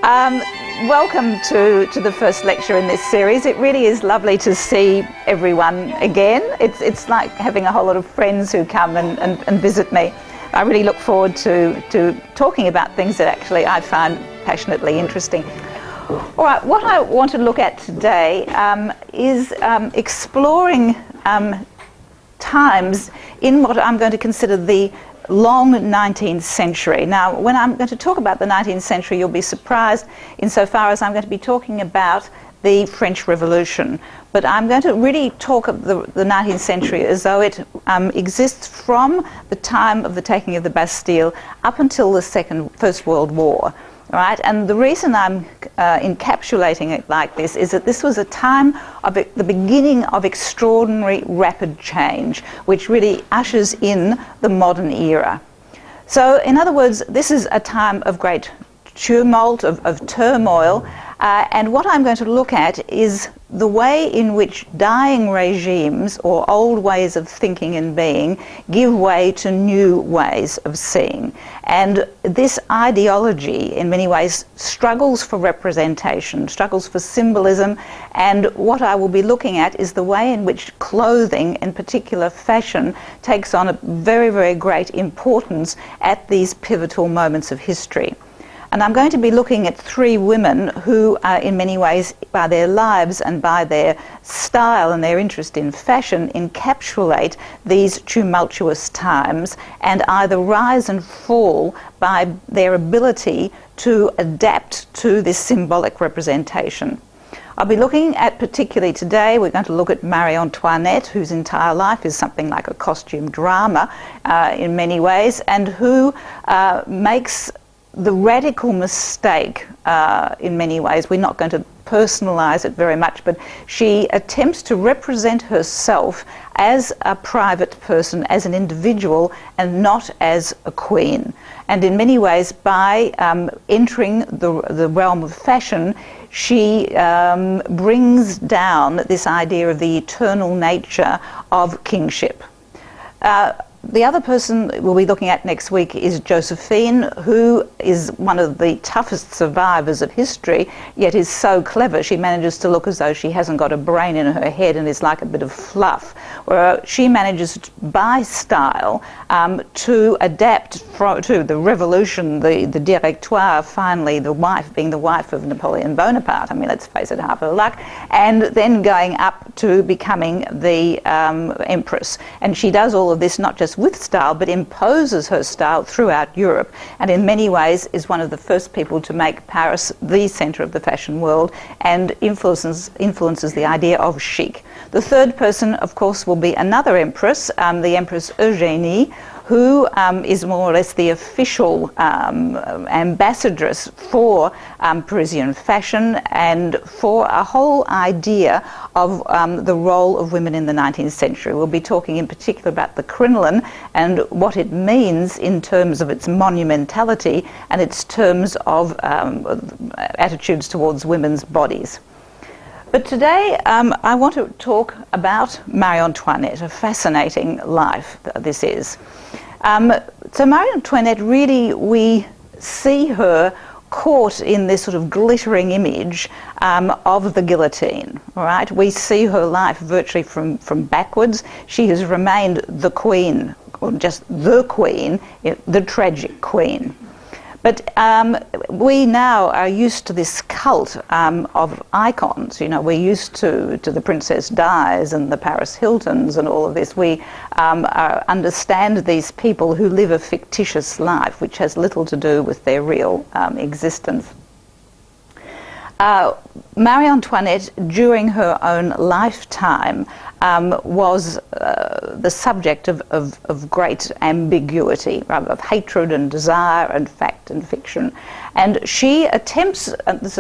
Welcome to the first lecture in this series. It really is lovely to see everyone again. It's like having a whole lot of friends who come and visit me. I really look forward to talking about things that actually I find passionately interesting. All right, what I want to look at today is exploring times in what I'm going to consider the long 19th century. Now, when I'm going to talk about the 19th century, you'll be surprised insofar as I'm going to be talking about the French Revolution. But I'm going to really talk of the 19th century as though it exists from the time of the taking of the Bastille up until the First World War. Right? And the reason I'm encapsulating it like this is that this was a time of the beginning of extraordinary rapid change, which really ushers in the modern era. So, in other words, this is a time of great tumult, of turmoil, and what I'm going to look at is the way in which dying regimes or old ways of thinking and being give way to new ways of seeing. And this ideology, in many ways, struggles for representation, struggles for symbolism, and what I will be looking at is the way in which clothing, in particular fashion, takes on a very, very great importance at these pivotal moments of history. And I'm going to be looking at three women who, in many ways, by their lives and by their style and their interest in fashion, encapsulate these tumultuous times and either rise and fall by their ability to adapt to this symbolic representation. I'll be looking at, particularly today, we're going to look at Marie Antoinette, whose entire life is something like a costume drama in many ways, and who makes the radical mistake, in many ways, we're not going to personalise it very much, but she attempts to represent herself as a private person, as an individual, and not as a queen. And in many ways, by entering the realm of fashion, she brings down this idea of the eternal nature of kingship. The other person we'll be looking at next week is Josephine, who is one of the toughest survivors of history, yet is so clever she manages to look as though she hasn't got a brain in her head and is like a bit of fluff, where she manages by style to adapt to the revolution, the directoire, finally being the wife of Napoleon Bonaparte. I mean, let's face it, half her luck, and then going up to becoming the empress. And she does all of this not just with style, but imposes her style throughout Europe, and in many ways is one of the first people to make Paris the centre of the fashion world and influences the idea of chic. The third person, of course, will be another empress, the Empress Eugénie, who is more or less the official ambassadress for Parisian fashion and for a whole idea of the role of women in the 19th century. We'll be talking in particular about the crinoline and what it means in terms of its monumentality and its terms of attitudes towards women's bodies. But today I want to talk about Marie Antoinette, a fascinating life this is. So Marie Antoinette, really, we see her caught in this sort of glittering image of the guillotine, all right? We see her life virtually from backwards. She has remained the queen, or just the queen, the tragic queen. But we now are used to this cult of icons. You know, we're used to the Princess Di's and the Paris Hiltons and all of this. We understand these people who live a fictitious life, which has little to do with their real existence. Marie Antoinette, during her own lifetime, was the subject of great ambiguity, of hatred and desire and fact and fiction. And she attempts, this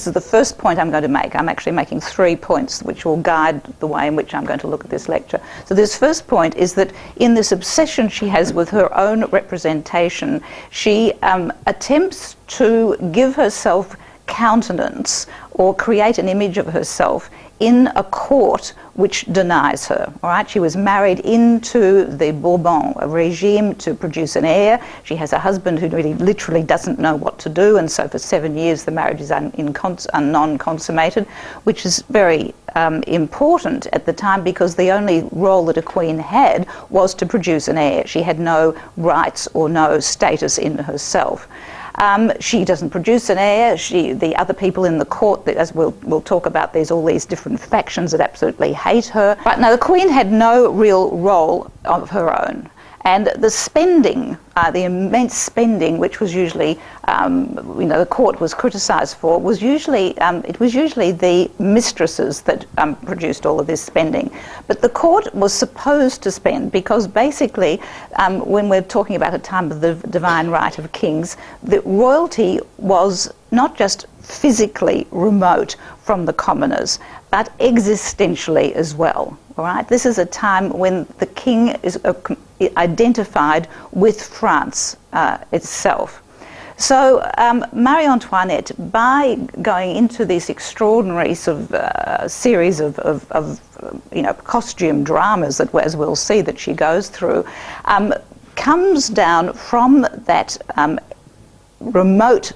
is the first point I'm going to make. I'm actually making 3 points which will guide the way in which I'm going to look at this lecture. So this first point is that in this obsession she has with her own representation, she attempts to give herself countenance or create an image of herself in a court which denies her. All right, she was married into the Bourbon regime to produce an heir. She has a husband who really literally doesn't know what to do, and so for 7 years the marriage is non-consummated, which is very important at the time, because the only role that a queen had was to produce an heir. She had no rights or no status in herself. She doesn't produce an heir. The other people in the court, as we'll talk about, there's all these different factions that absolutely hate her. But no, the queen had no real role of her own. And the spending, the immense spending, which was usually, the court was criticised for, was usually the mistresses that produced all of this spending. But the court was supposed to spend, because basically, when we're talking about a time of the divine right of kings, the royalty was not just physically remote from the commoners, but existentially as well. All right, this is a time when the king is identified with France itself. So Marie Antoinette, by going into this extraordinary sort of series of costume dramas that, as we'll see, that she goes through, comes down from that remote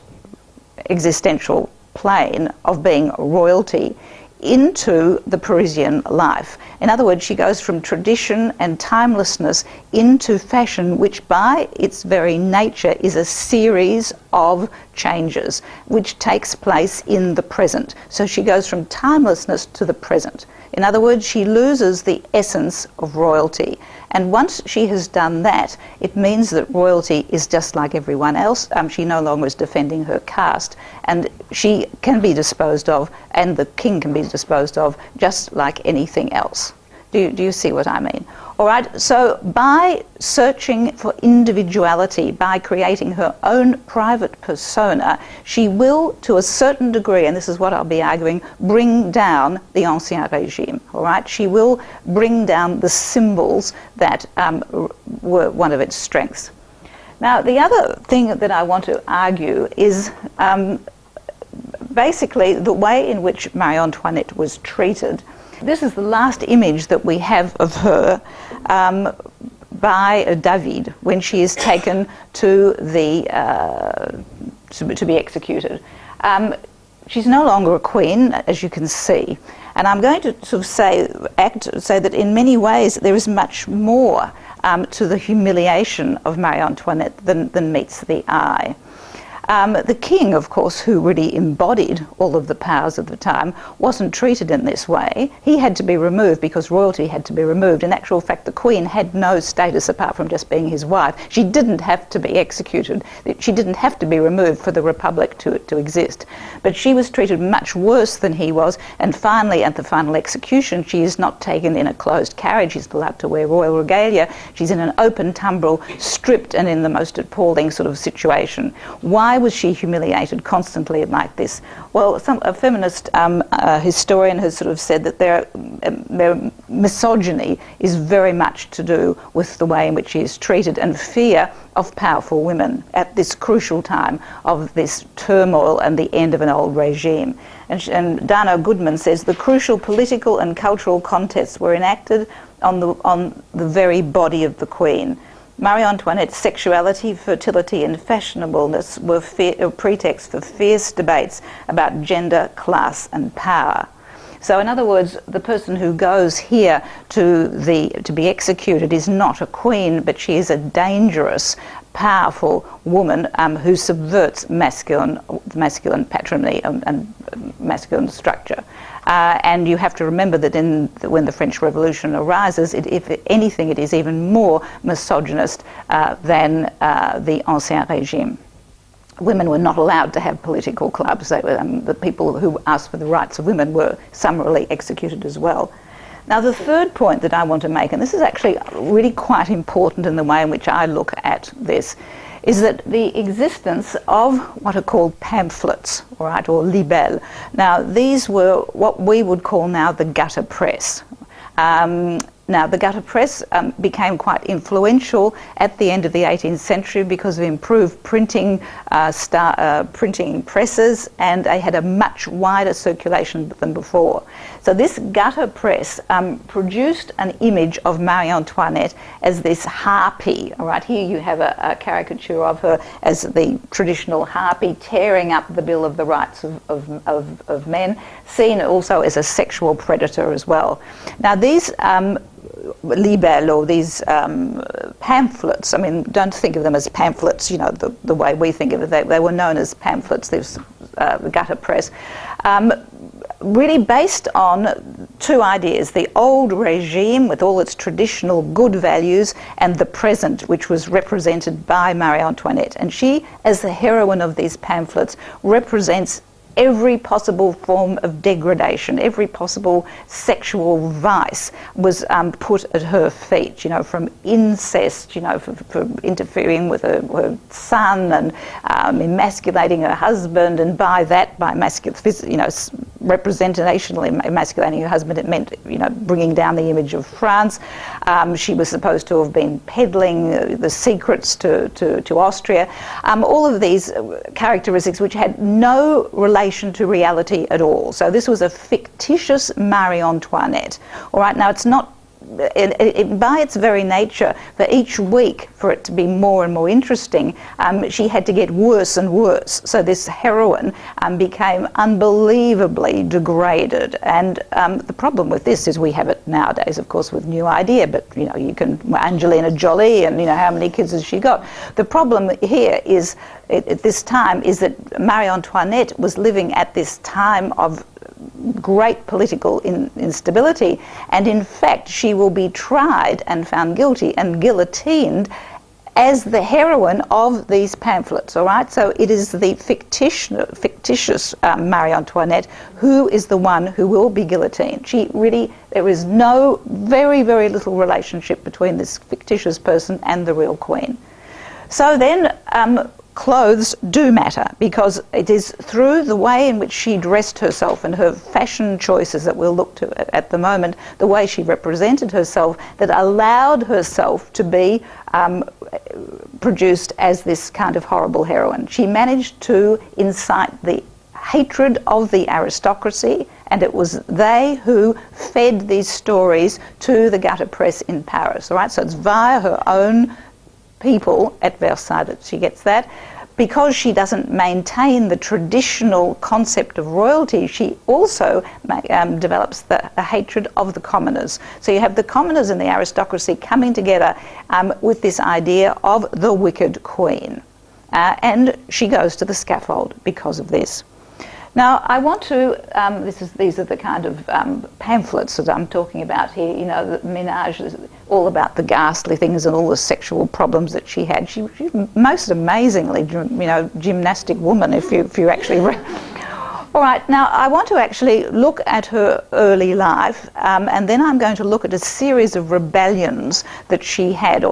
existential plane of being royalty into the Parisian life. In other words, she goes from tradition and timelessness into fashion, which by its very nature is a series of changes which takes place in the present. So she goes from timelessness to the present. In other words, she loses the essence of royalty. And once she has done that, it means that royalty is just like everyone else. She no longer is defending her caste, and she can be disposed of, and the king can be disposed of, just like anything else. Do you see what I mean? All right, so by searching for individuality, by creating her own private persona, she will, to a certain degree, and this is what I'll be arguing, bring down the Ancien Regime. All right, she will bring down the symbols that were one of its strengths. Now, the other thing that I want to argue is basically the way in which Marie Antoinette was treated. This is the last image that we have of her by David when she is taken to to be executed. She's no longer a queen, as you can see, and I'm going to sort of say that in many ways there is much more to the humiliation of Marie Antoinette than meets the eye. The king, of course, who really embodied all of the powers of the time, wasn't treated in this way. He had to be removed because royalty had to be removed. In actual fact, the queen had no status apart from just being his wife. She didn't have to be executed. She didn't have to be removed for the Republic to exist. But she was treated much worse than he was, and finally, at the final execution, she is not taken in a closed carriage. She's allowed to wear royal regalia. She's in an open tumbrel, stripped and in the most appalling sort of situation. Why was she humiliated constantly like this? Well, a feminist historian has sort of said that their misogyny is very much to do with the way in which she is treated, and fear of powerful women at this crucial time of this turmoil and the end of an old regime. And Dano Goodman says the crucial political and cultural contests were enacted on the very body of the queen. Marie Antoinette's sexuality, fertility and fashionableness were a pretext for fierce debates about gender, class and power. So in other words, the person who goes here to be executed is not a queen, but she is a dangerous, powerful woman who subverts masculine patrimony and masculine structure. And you have to remember that when the French Revolution arises, if anything, it is even more misogynist than the Ancien Regime. Women were not allowed to have political clubs. The people who asked for the rights of women were summarily executed as well. Now, the third point that I want to make, and this is actually really quite important in the way in which I look at this, is that the existence of what are called pamphlets, all right, or libelles. Now, these were what we would call now the gutter press. Now, the gutter press became quite influential at the end of the 18th century because of improved printing, printing presses, and they had a much wider circulation than before. So this gutter press produced an image of Marie Antoinette as this harpy. All right, here you have a caricature of her as the traditional harpy tearing up the Bill of the Rights of men, seen also as a sexual predator as well. Now these libelles, or these pamphlets, I mean, don't think of them as pamphlets, you know, the way we think of it. They were known as pamphlets, this gutter press, really based on two ideas: the old regime with all its traditional good values, and the present, which was represented by Marie Antoinette. And she, as the heroine of these pamphlets, represents every possible form of degradation, every possible sexual vice was put at her feet, you know, from incest, you know, for interfering with her son, and emasculating her husband, and by representationally emasculating her husband, it meant, you know, bringing down the image of France. She was supposed to have been peddling the secrets to Austria. All of these characteristics which had no relation to reality at all. So this was a fictitious Marie Antoinette. All right, now it's not, by its very nature, for each week, for it to be more and more interesting, she had to get worse and worse. So this heroine became unbelievably degraded. And the problem with this is we have it nowadays, of course, with New Idea, but, you know, you can, Angelina Jolie, and, you know, how many kids has she got? The problem here is, at this time, is that Marie Antoinette was living at this time of great political instability, and in fact she will be tried and found guilty and guillotined as the heroine of these pamphlets. All right, so it is the fictitious Marie Antoinette who is the one who will be guillotined. She really, there is no, very, very little relationship between this fictitious person and the real queen. So then clothes do matter, because it is through the way in which she dressed herself and her fashion choices that we'll look to at the moment, the way she represented herself, that allowed herself to be produced as this kind of horrible heroine. She managed to incite the hatred of the aristocracy, and it was they who fed these stories to the gutter press in Paris. All right, so it's via her own people at Versailles that she gets that. Because she doesn't maintain the traditional concept of royalty, she also develops the hatred of the commoners. So you have the commoners and the aristocracy coming together with this idea of the wicked queen. And she goes to the scaffold because of this. Now, I want to, these are the kind of pamphlets that I'm talking about here, you know, the Ménage is all about the ghastly things and all the sexual problems that she had. She's most amazingly, you know, gymnastic woman, if you actually read. All right, now I want to actually look at her early life, and then I'm going to look at a series of rebellions that she had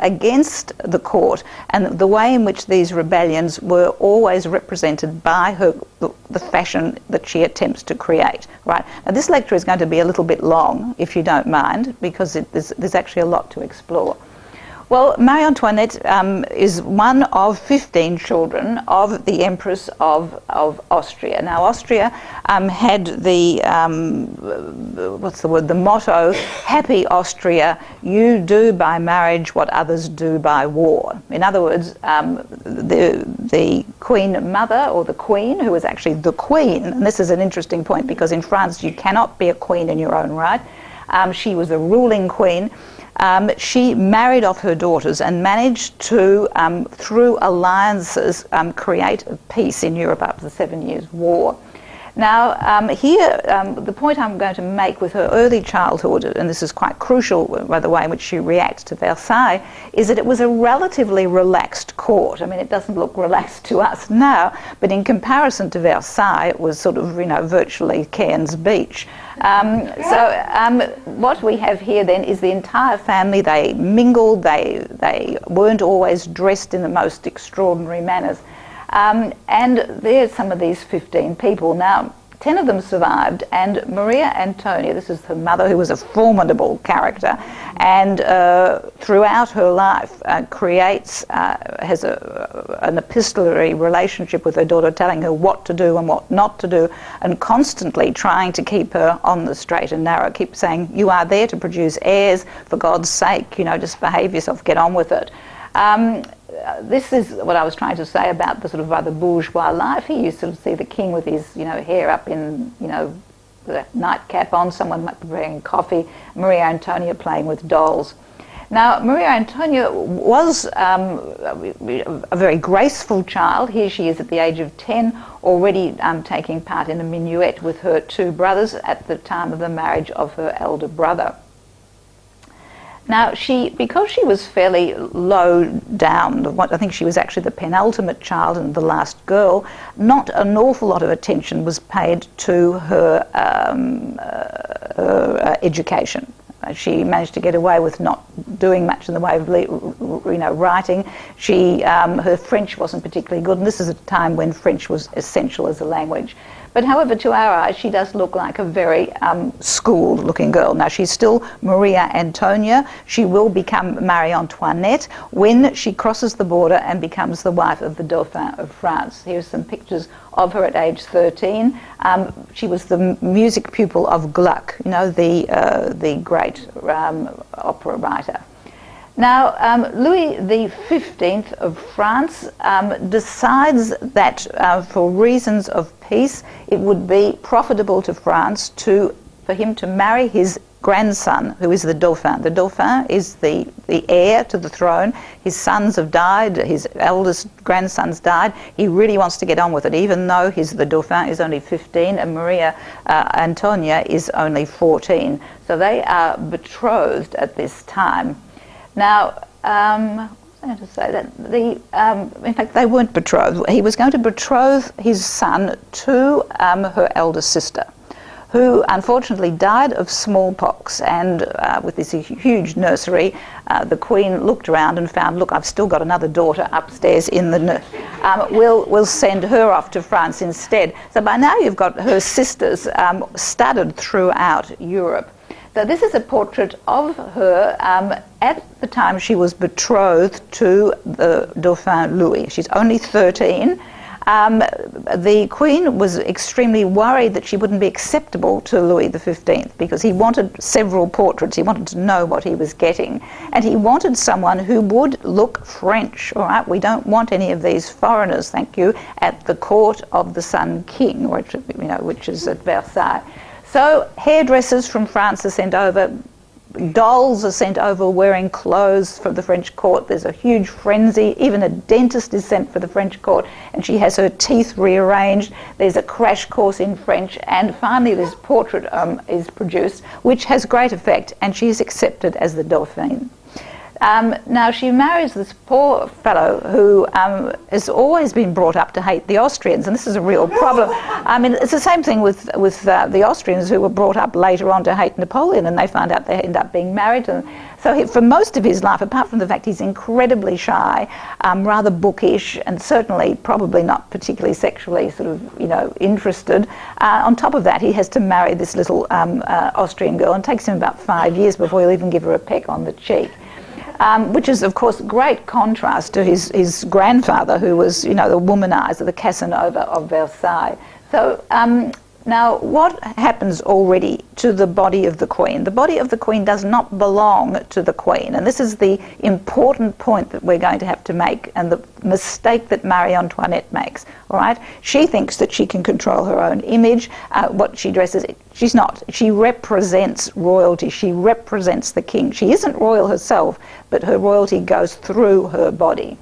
against the court, and the way in which these rebellions were always represented by her, the fashion that she attempts to create. Right. Now this lecture is going to be a little bit long, if you don't mind, because there's actually a lot to explore. Well, Marie Antoinette is one of 15 children of the Empress of Austria. Now, Austria had the, the motto, happy Austria, you do by marriage what others do by war. In other words, the Queen Mother, or the Queen, who was actually the Queen, and this is an interesting point because in France you cannot be a queen in your own right, she was a ruling queen. She married off her daughters and managed to, through alliances, create peace in Europe after the 7 Years' War. Now, here, the point I'm going to make with her early childhood, and this is quite crucial by the way in which she reacts to Versailles, is that it was a relatively relaxed court. I mean, it doesn't look relaxed to us now, but in comparison to Versailles, it was sort of, you know, virtually Cairns Beach. What we have here then is the entire family. They mingled, they weren't always dressed in the most extraordinary manners. And there's some of these 15 people. Now, 10 of them survived, and Maria Antonia, this is her mother, who was a formidable character, and throughout her life has an epistolary relationship with her daughter, telling her what to do and what not to do, and constantly trying to keep her on the straight and narrow, keep saying, you are there to produce heirs, for God's sake, just behave yourself, get on with it. This is what I was trying to say about the sort of rather bourgeois life. He used to see the king with his, hair up in, the nightcap on, someone preparing coffee, Maria Antonia playing with dolls. Now, Maria Antonia was a very graceful child. Here she is at the age of 10, already taking part in a minuet with her two brothers at the time of the marriage of her elder brother. Now, because she was fairly low down, I think she was actually the penultimate child and the last girl, not an awful lot of attention was paid to her education. She managed to get away with not doing much in the way of writing. Her French wasn't particularly good, and this is a time when French was essential as a language. But however, to our eyes, she does look like a very schooled-looking girl. Now, she's still Maria Antonia. She will become Marie Antoinette when she crosses the border and becomes the wife of the Dauphin of France. Here's some pictures of her at age 13. She was the music pupil of Gluck, the great opera writer. Now, Louis XV of France decides that for reasons of peace, it would be profitable to France for him to marry his grandson, who is the Dauphin. The Dauphin is the heir to the throne. His sons have died, his eldest grandsons died. He really wants to get on with it, even though the Dauphin is only 15 and Maria Antonia is only 14. So they are betrothed at this time. Now, I was going to say that in fact, they weren't betrothed. He was going to betroth his son to her elder sister, who unfortunately died of smallpox. And with this huge nursery, the Queen looked around and found, look, I've still got another daughter upstairs in the we'll send her off to France instead. So by now you've got her sisters scattered throughout Europe. So this is a portrait of her at the time she was betrothed to the Dauphin Louis. She's only 13. The Queen was extremely worried that she wouldn't be acceptable to Louis XV because he wanted several portraits. He wanted to know what he was getting. And he wanted someone who would look French. All right, we don't want any of these foreigners, thank you, at the court of the Sun King, which is at Versailles. So hairdressers from France are sent over, dolls are sent over wearing clothes from the French court. There's a huge frenzy. Even a dentist is sent for the French court, and she has her teeth rearranged. There's a crash course in French, and finally this portrait is produced, which has great effect, and she is accepted as the Dauphine. Now she marries this poor fellow who has always been brought up to hate the Austrians, and this is a real problem. I mean, it's the same thing with the Austrians who were brought up later on to hate Napoleon, and they find out they end up being married. And so for most of his life, apart from the fact he's incredibly shy, rather bookish, and certainly probably not particularly sexually interested, on top of that he has to marry this little Austrian girl, and it takes him about 5 years before he'll even give her a peck on the cheek. Which is, of course, great contrast to his grandfather, who was, the womanizer, the Casanova of Versailles. So now, what happens already to the body of the Queen? The body of the Queen does not belong to the Queen, and this is the important point that we're going to have to make, and the mistake that Marie Antoinette makes. All right, she thinks that she can control her own image. What she dresses, she's not. She represents royalty. She represents the king. She isn't royal herself, but her royalty goes through her body.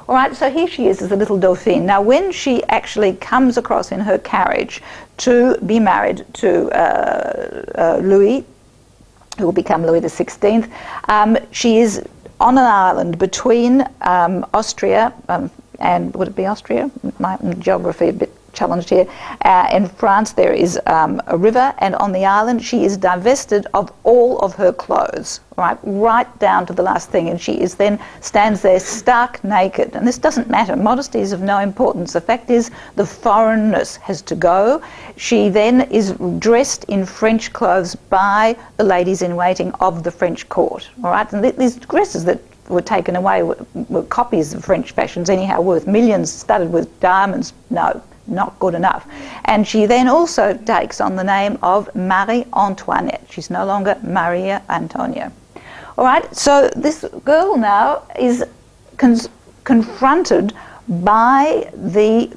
All right, so here she is as a little Dauphine. Now, when she actually comes across in her carriage to be married to Louis, who will become Louis XVI, she is on an island between Austria and, would it be Austria? My geography a bit challenged here. In France there is a river, and on the island she is divested of all of her clothes, right down to the last thing, and she is then stands there stark naked. And this doesn't matter. Modesty is of no importance. The fact is the foreignness has to go. She then is dressed in French clothes by the ladies in waiting of the French court. All right, and these dresses that were taken away were copies of French fashions anyhow, worth millions, studded with diamonds. No, not good enough. And she then also takes on the name of Marie Antoinette. She's no longer Maria Antonia. All right, so this girl now is confronted by the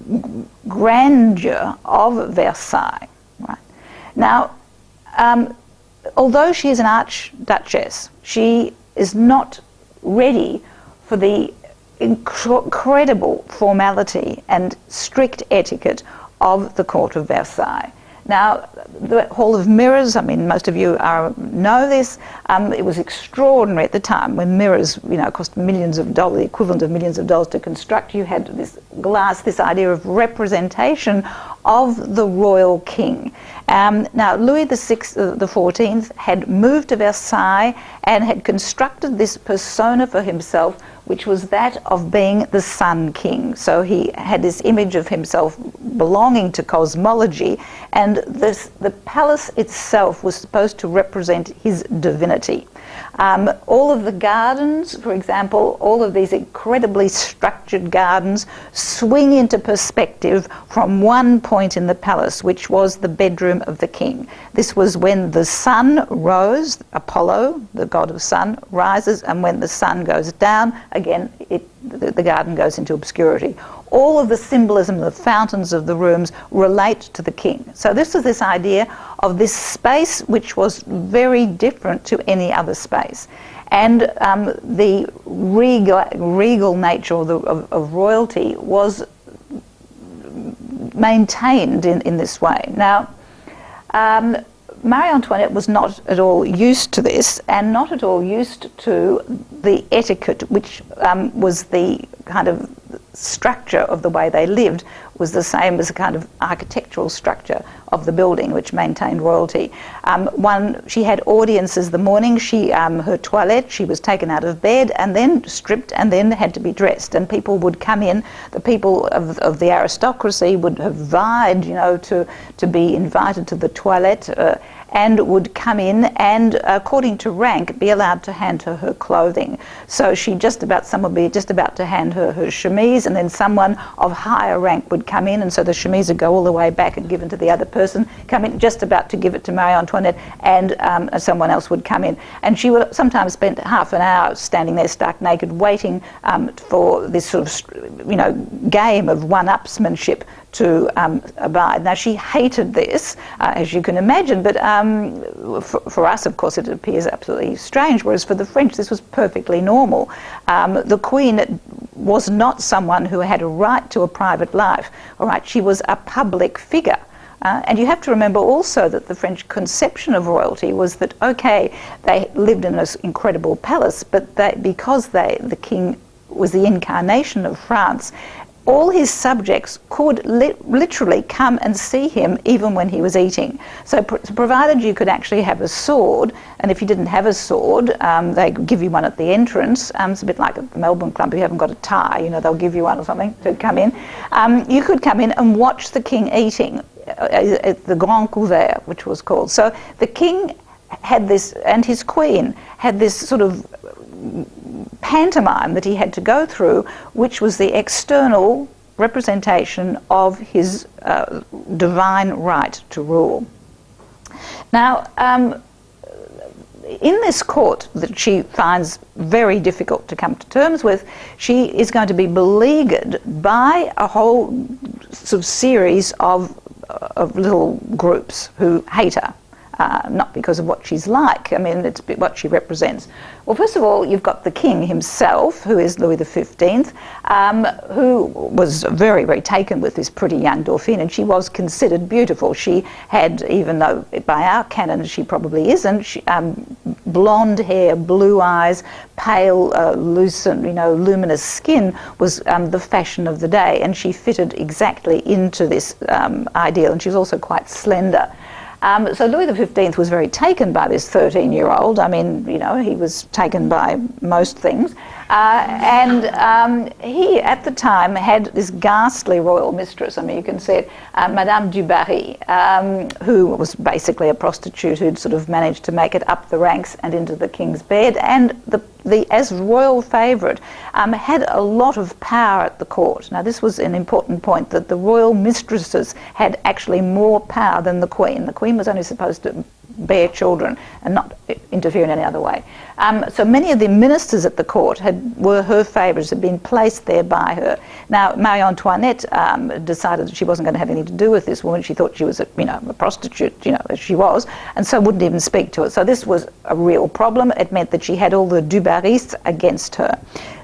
grandeur of Versailles. Right? Now, although she is an archduchess, she is not ready for the incredible formality and strict etiquette of the court of Versailles. Now, the Hall of Mirrors, I mean, most of you know this. It was extraordinary at the time when mirrors, cost millions of dollars, the equivalent of millions of dollars to construct. You had this glass, this idea of representation of the royal king. Now, Louis XIV had moved to Versailles and had constructed this persona for himself, which was that of being the Sun King. So he had this image of himself belonging to cosmology, and the palace itself was supposed to represent his divinity. All of the gardens, for example, all of these incredibly structured gardens swing into perspective from one point in the palace, which was the bedroom of the king. This was when the sun rose, Apollo, the god of sun, rises, and when the sun goes down, again, the garden goes into obscurity. All of the symbolism, the fountains of the rooms relate to the king. So this is this idea of this space which was very different to any other space. And the regal nature of royalty was maintained in this way. Now, Marie Antoinette was not at all used to this, and not at all used to the etiquette, which was the kind of structure of the way they lived, was the same as a kind of architectural structure of the building which maintained royalty. She had audiences the morning, her toilette, she was taken out of bed and then stripped and then had to be dressed, and people would come in, the people of the aristocracy would have vied, to be invited to the toilette, and would come in and, according to rank, be allowed to hand her clothing. So someone would be just about to hand her chemise, and then someone of higher rank would come in, and so the chemise would go all the way back and given to the other person, come in just about to give it to Marie Antoinette, and someone else would come in. And she would sometimes spend half an hour standing there stark naked waiting for this sort of, game of one-upsmanship to abide. Now, she hated this, as you can imagine, but for us, of course, it appears absolutely strange, whereas for the French, this was perfectly normal. The Queen was not someone who had a right to a private life, all right? She was a public figure. And you have to remember also that the French conception of royalty was that, okay, they lived in this incredible palace, but because the king was the incarnation of France, all his subjects could literally come and see him even when he was eating. So provided you could actually have a sword, and if you didn't have a sword, they give you one at the entrance. It's a bit like at the Melbourne Club, if you haven't got a tie, they'll give you one or something to come in. You could come in and watch the king eating at the Grand Couvert, which was called. So the king had this, and his queen had this sort of pantomime that he had to go through, which was the external representation of his divine right to rule. Now, in this court that she finds very difficult to come to terms with, she is going to be beleaguered by a whole sort of series of little groups who hate her. not because of what she's like. I mean, it's what she represents. Well, first of all, you've got the king himself, who is Louis XV, who was very, very taken with this pretty young Dauphine, and she was considered beautiful. She had, even though by our canon she probably isn't, blonde hair, blue eyes, pale, lucent, luminous skin was the fashion of the day, and she fitted exactly into this ideal, and she was also quite slender. So Louis XV was very taken by this 13-year-old. I mean, he was taken by most things. And he, at the time, had this ghastly royal mistress. I mean, you can see it, Madame du Barry, who was basically a prostitute who'd sort of managed to make it up the ranks and into the king's bed. And as royal favourite, had a lot of power at the court. Now, this was an important point, that the royal mistresses had actually more power than the Queen. The Queen was only supposed to bear children and not interfere in any other way. So many of the ministers at the court were her favourites, had been placed there by her. Now, Marie Antoinette decided that she wasn't going to have anything to do with this woman. She thought she was a prostitute, as she was, and so wouldn't even speak to her. So this was a real problem. It meant that she had all the du Barrys against her.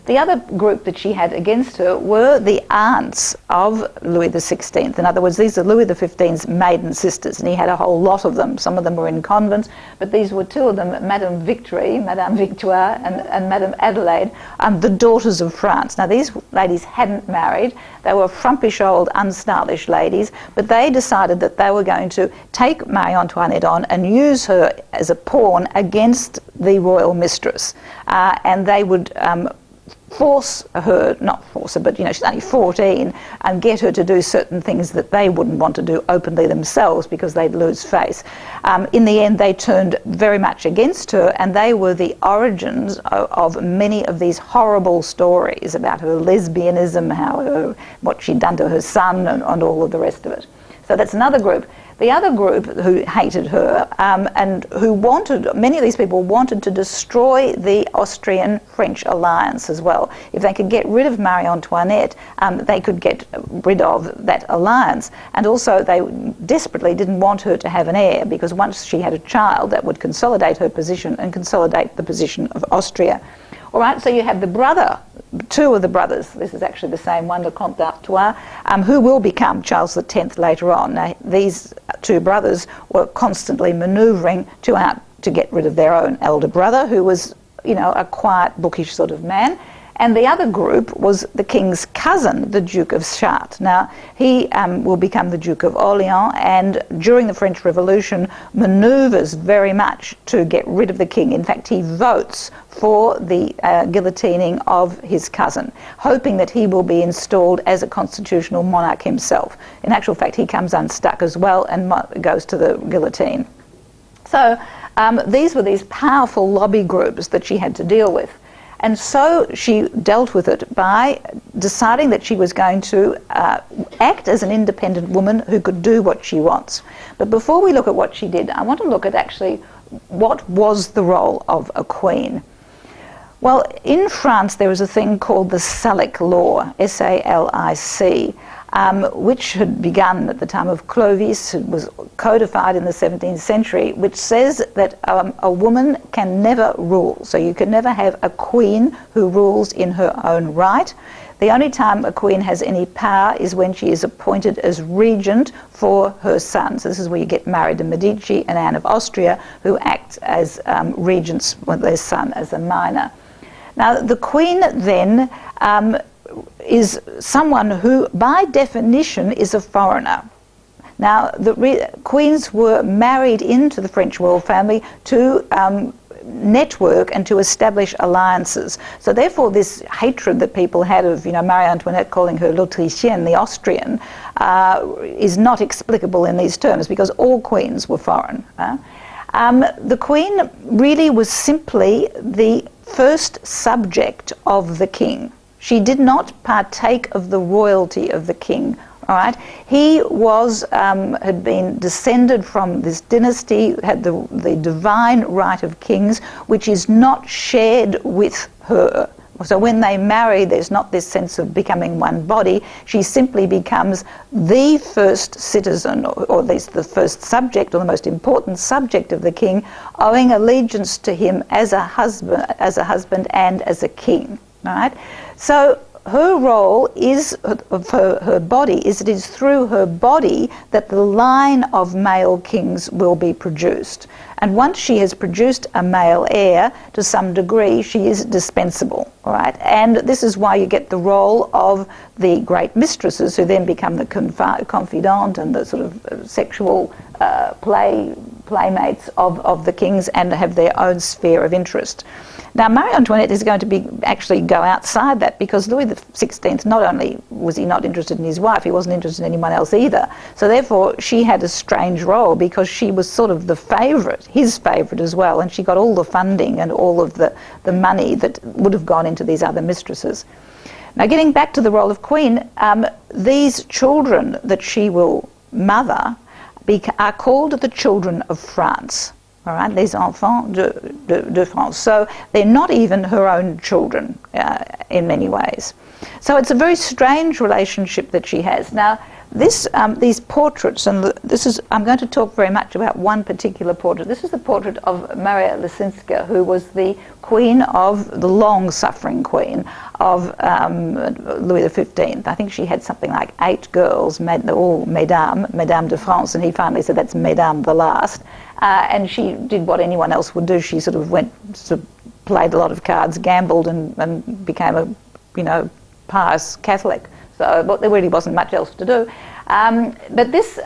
The other group that she had against her were the aunts of Louis XVI. In other words, these are Louis XV's maiden sisters, and he had a whole lot of them. Some of them were in convents, but these were two of them, Madame Victoire, and Madame Adelaide, the daughters of France. Now, these ladies hadn't married. They were frumpish old, unstylish ladies, but they decided that they were going to take Marie Antoinette on and use her as a pawn against the royal mistress. And they would not force her, but she's only 14, and get her to do certain things that they wouldn't want to do openly themselves because they'd lose face. In the end, they turned very much against her, and they were the origins of many of these horrible stories about her lesbianism, what she'd done to her son, and all of the rest of it. So that's another group. The other group who hated her and who many of these people wanted to destroy the Austrian-French alliance as well. If they could get rid of Marie Antoinette, they could get rid of that alliance. And also they desperately didn't want her to have an heir, because once she had a child, that would consolidate her position and consolidate the position of Austria. All right, so you have two of the brothers, this is actually the same one, the Comte d'Artois, who will become Charles X later on. Now, these two brothers were constantly manoeuvring to get rid of their own elder brother, who was, a quiet, bookish sort of man. And the other group was the king's cousin, the Duke of Chartres. Now, he will become the Duke of Orleans, and during the French Revolution manoeuvres very much to get rid of the king. In fact, he votes for the guillotining of his cousin, hoping that he will be installed as a constitutional monarch himself. In actual fact, he comes unstuck as well and goes to the guillotine. So these were these powerful lobby groups that she had to deal with. And so she dealt with it by deciding that she was going to act as an independent woman who could do what she wants. But before we look at what she did, I want to look at actually what was the role of a queen. Well, in France there was a thing called the Salic law, S-A-L-I-C, which had begun at the time of Clovis, it was codified in the 17th century, which says that a woman can never rule. So you can never have a queen who rules in her own right. The only time a queen has any power is when she is appointed as regent for her sons. This is where you get Marie de Medici and Anne of Austria, who act as regents with their son as a minor. Now, the queen then is someone who, by definition, is a foreigner. Now, the queens were married into the French royal family to network and to establish alliances. So therefore, this hatred that people had of, Marie Antoinette calling her l'Autrichienne, the Austrian, is not explicable in these terms, because all queens were foreign. The queen really was simply the first subject of the king. She did not partake of the royalty of the king. All right, he was had been descended from this dynasty, had the divine right of kings, which is not shared with her. So when they marry, there's not this sense of becoming one body. She simply becomes the first citizen, or at least the first subject, or the most important subject of the king, owing allegiance to him as a husband and as a king. Right? So her role is, for her body, is it is through her body that the line of male kings will be produced. And once she has produced a male heir, to some degree, she is dispensable, all right? And this is why you get the role of the great mistresses, who then become the confidant and the sort of sexual playmates of the kings, and have their own sphere of interest. Now, Marie Antoinette is going to actually go outside that, because Louis XVI, not only was he not interested in his wife, he wasn't interested in anyone else either. So therefore, she had a strange role, because she was sort of the favourite, his favourite as well, and she got all the funding and all of the money that would have gone into these other mistresses. Now, getting back to the role of queen, these children that she will mother are called the children of France. All right, les enfants de France. So they're not even her own children in many ways. So it's a very strange relationship that she has. Now, these portraits, and I'm going to talk very much about one particular portrait. This is the portrait of Maria Lesinska, who was the queen of, the long-suffering queen of Louis XV. I think she had something like 8 girls, all Mesdames de France, and he finally said that's Mesdames the last. And she did what anyone else would do. She sort of played a lot of cards, gambled, and became a pious Catholic. So there really wasn't much else to do. But this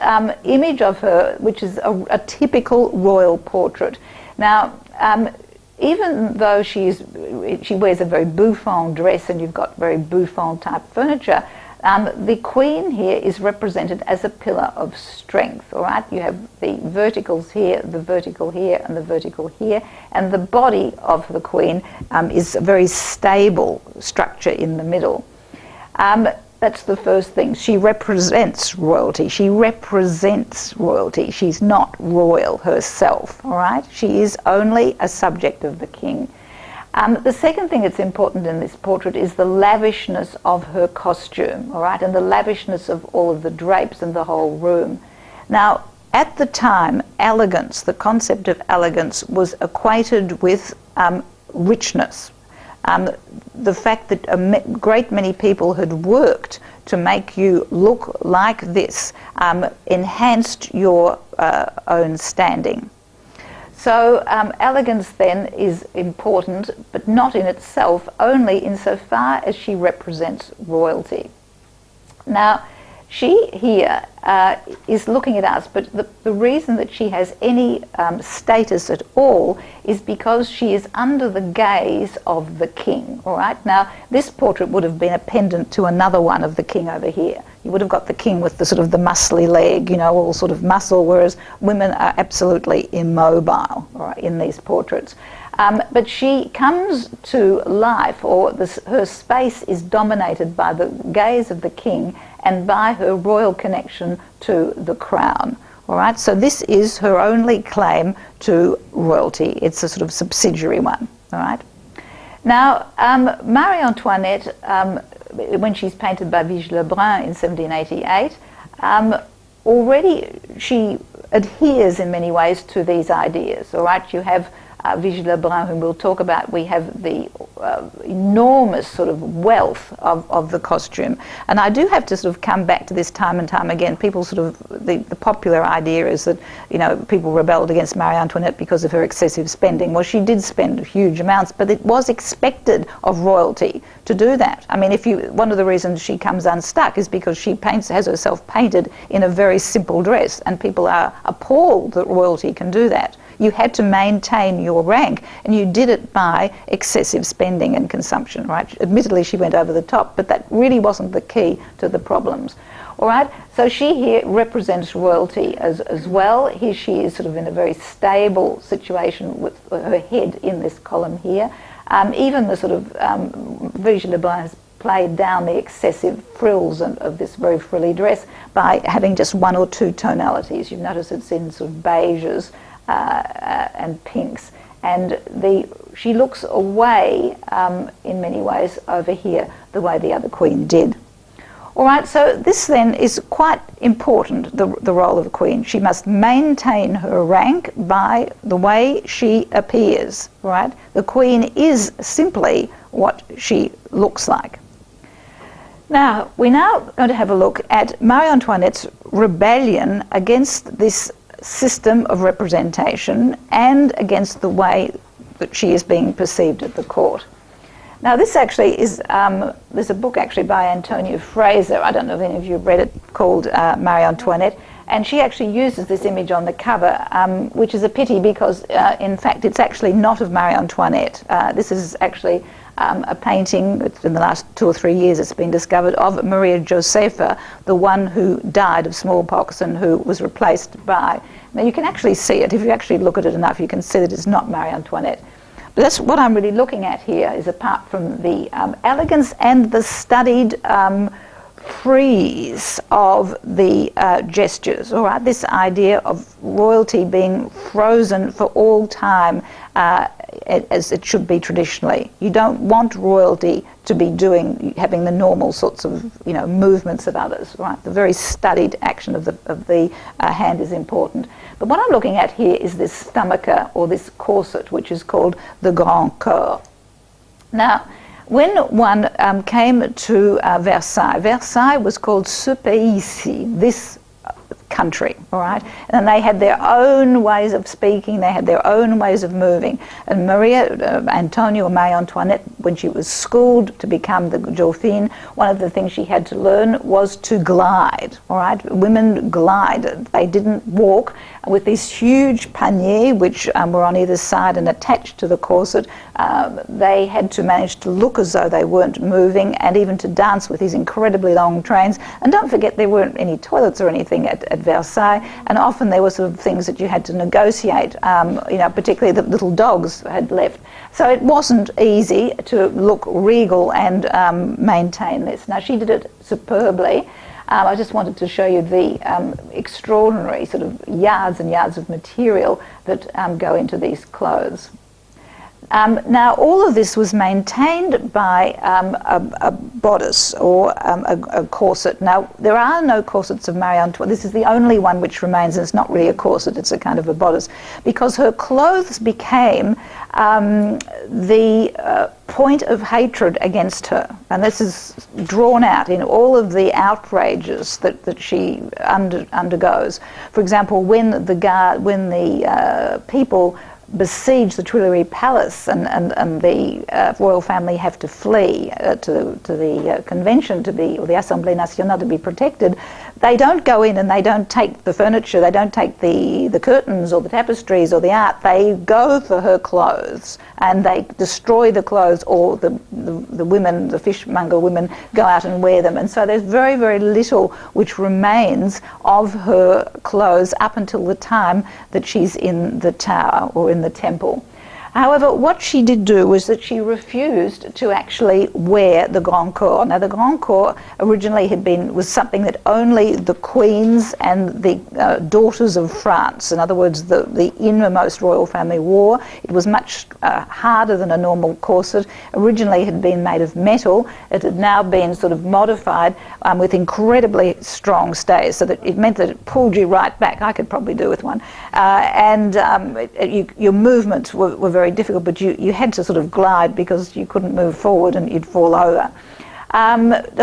image of her, which is a typical royal portrait. Now, even though she wears a very bouffant dress, and you've got very bouffant type furniture, the queen here is represented as a pillar of strength, all right? You have the verticals here, the vertical here, and the vertical here, and the body of the queen is a very stable structure in the middle. That's the first thing. She represents royalty. She represents royalty. She's not royal herself, all right? She is only a subject of the king. The second thing that's important in this portrait is the lavishness of her costume, all right, and the lavishness of all of the drapes and the whole room. Now, at the time, elegance, the concept of elegance, was equated with richness. The fact that a great many people had worked to make you look like this enhanced your own standing. So elegance then is important, but not in itself, only insofar as she represents royalty. Now, she here is looking at us, but the reason that she has any status at all is because she is under the gaze of the king, all right? Now, this portrait would have been a pendant to another one of the king over here. You would have got the king with the sort of the muscly leg, all sort of muscle, whereas women are absolutely immobile, all right, in these portraits. But she comes to life, or her space is dominated by the gaze of the king and by her royal connection to the crown. All right, so this is her only claim to royalty. It's a sort of subsidiary one. All right. Now, Marie Antoinette, when she's painted by Vigée Lebrun in 1788, already she adheres in many ways to these ideas. All right, you have Vigée Lebrun, whom we'll talk about. We have the enormous sort of wealth of the costume. And I do have to sort of come back to this time and time again. People sort of, the popular idea is that, people rebelled against Marie Antoinette because of her excessive spending. Well, she did spend huge amounts, but it was expected of royalty to do that. I mean, one of the reasons she comes unstuck is because she has herself painted in a very simple dress, and people are appalled that royalty can do that. You had to maintain your rank, and you did it by excessive spending and consumption, right? Admittedly, she went over the top, but that really wasn't the key to the problems. All right, so she here represents royalty as well. Here she is sort of in a very stable situation with her head in this column here. Even the sort of Vigée Lebrun has played down the excessive frills of this very frilly dress by having just 1 or 2 tonalities. You've noticed it's in sort of beiges and pinks, and she looks away in many ways over here, the way the other queen did. All right, so this then is quite important, the role of the queen. She must maintain her rank by the way she appears, right? The queen is simply what she looks like. Now, we're now going to have a look at Marie Antoinette's rebellion against this system of representation and against the way that she is being perceived at the court. Now, this actually is, there's a book actually by Antonia Fraser, I don't know if any of you have read it, called Marie Antoinette, and she actually uses this image on the cover, which is a pity because, in fact, it's actually not of Marie Antoinette. This is actually a painting, in the last 2 or 3 years it's been discovered, of Maria Josepha, the one who died of smallpox and who was replaced by... Now, you can actually see it. If you actually look at it enough, you can see that it's not Marie Antoinette. But that's what I'm really looking at here, is apart from the elegance and the studied freeze of the gestures, all right? This idea of royalty being frozen for all time as it should be traditionally. You don't want royalty to be having the normal sorts of, movements of others, right? The very studied action of the hand is important. But what I'm looking at here is this stomacher, or this corset, which is called the grand corps. Now, when one came to Versailles was called ce pays-ci, this country, all right? And they had their own ways of speaking, they had their own ways of moving. And Marie Antoinette, when she was schooled to become the Dauphine, one of the things she had to learn was to glide, all right? Women glided. They didn't walk with these huge paniers, which were on either side and attached to the corset. They had to manage to look as though they weren't moving, and even to dance with these incredibly long trains. And don't forget, there weren't any toilets or anything at Versailles, and often there were sort of things that you had to negotiate, particularly the little dogs had left. So it wasn't easy to look regal and maintain this. Now, she did it superbly. I just wanted to show you the extraordinary sort of yards and yards of material that go into these clothes. Now, all of this was maintained by a bodice or a corset. Now, there are no corsets of Marie Antoinette. This is the only one which remains, and it's not really a corset, it's a kind of a bodice, because her clothes became the point of hatred against her. And this is drawn out in all of the outrages that she undergoes. For example, when the people besiege the Tuileries Palace and the royal family have to flee to the convention or the Assemblée Nationale to be protected, they don't go in and they don't take the furniture, they don't take the curtains or the tapestries or the art. They go for her clothes and they destroy the clothes, or the women, the fishmonger women, go out and wear them. And so there's very, very little which remains of her clothes up until the time that she's in the tower or in the temple. However, what she did do was that she refused to actually wear the grand corps. Now, the grand corps originally was something that only the queens and the daughters of France, in other words, the innermost royal family, wore. It was much harder than a normal corset. Originally, it had been made of metal. It had now been sort of modified with incredibly strong stays, so that it meant that it pulled you right back. I could probably do with one. Your movements were very difficult, but you had to sort of glide because you couldn't move forward and you'd fall over.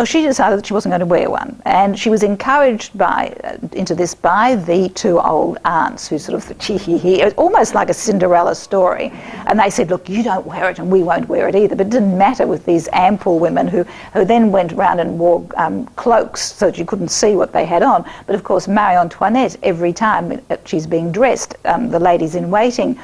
She decided that she wasn't going to wear one, and she was encouraged into this by the two old aunts who sort of it was almost like a Cinderella story, and they said, look, you don't wear it and we won't wear it either. But it didn't matter with these ample women who then went around and wore cloaks so that you couldn't see what they had on. But of course, Marie Antoinette, every time she's being dressed, the ladies in waiting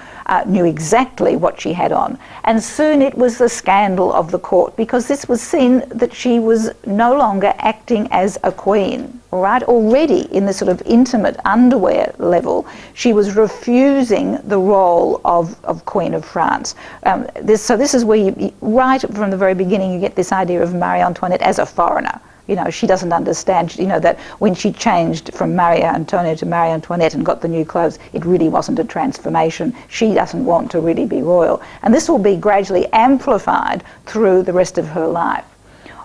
knew exactly what she had on. And soon it was the scandal of the court, because this was seen that she was no longer acting as a queen, all right? Already in the sort of intimate underwear level, she was refusing the role of Queen of France. So this is where right from the very beginning you get this idea of Marie Antoinette as a foreigner. You know, she doesn't understand, you know, that when she changed from Marie Antoinette to Marie Antoinette and got the new clothes, it really wasn't a transformation. She doesn't want to really be royal. And this will be gradually amplified through the rest of her life.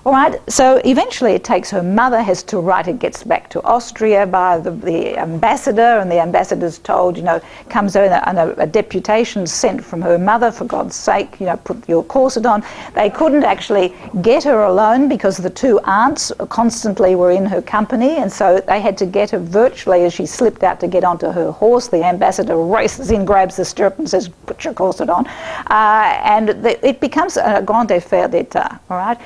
All right, so eventually it takes her mother, has to write, it gets back to Austria by the ambassador, and the ambassador's told, you know, comes in a deputation sent from her mother, for God's sake, you know, put your corset on. They couldn't actually get her alone because the two aunts constantly were in her company, and so they had to get her virtually as she slipped out to get onto her horse. The ambassador races in, grabs the stirrup and says, put your corset on. And it becomes a grand affaire d'etat, all right?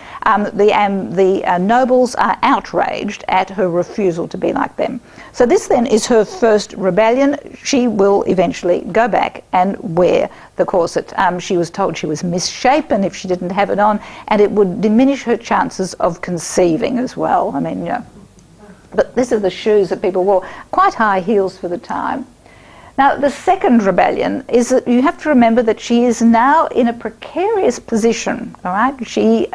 The nobles are outraged at her refusal to be like them. So this then is her first rebellion. She will eventually go back and wear the corset. She was told she was misshapen if she didn't have it on, and it would diminish her chances of conceiving as well. I mean, you know. But these are the shoes that people wore, quite high heels for the time. Now, the second rebellion is that you have to remember that she is now in a precarious position, all right? She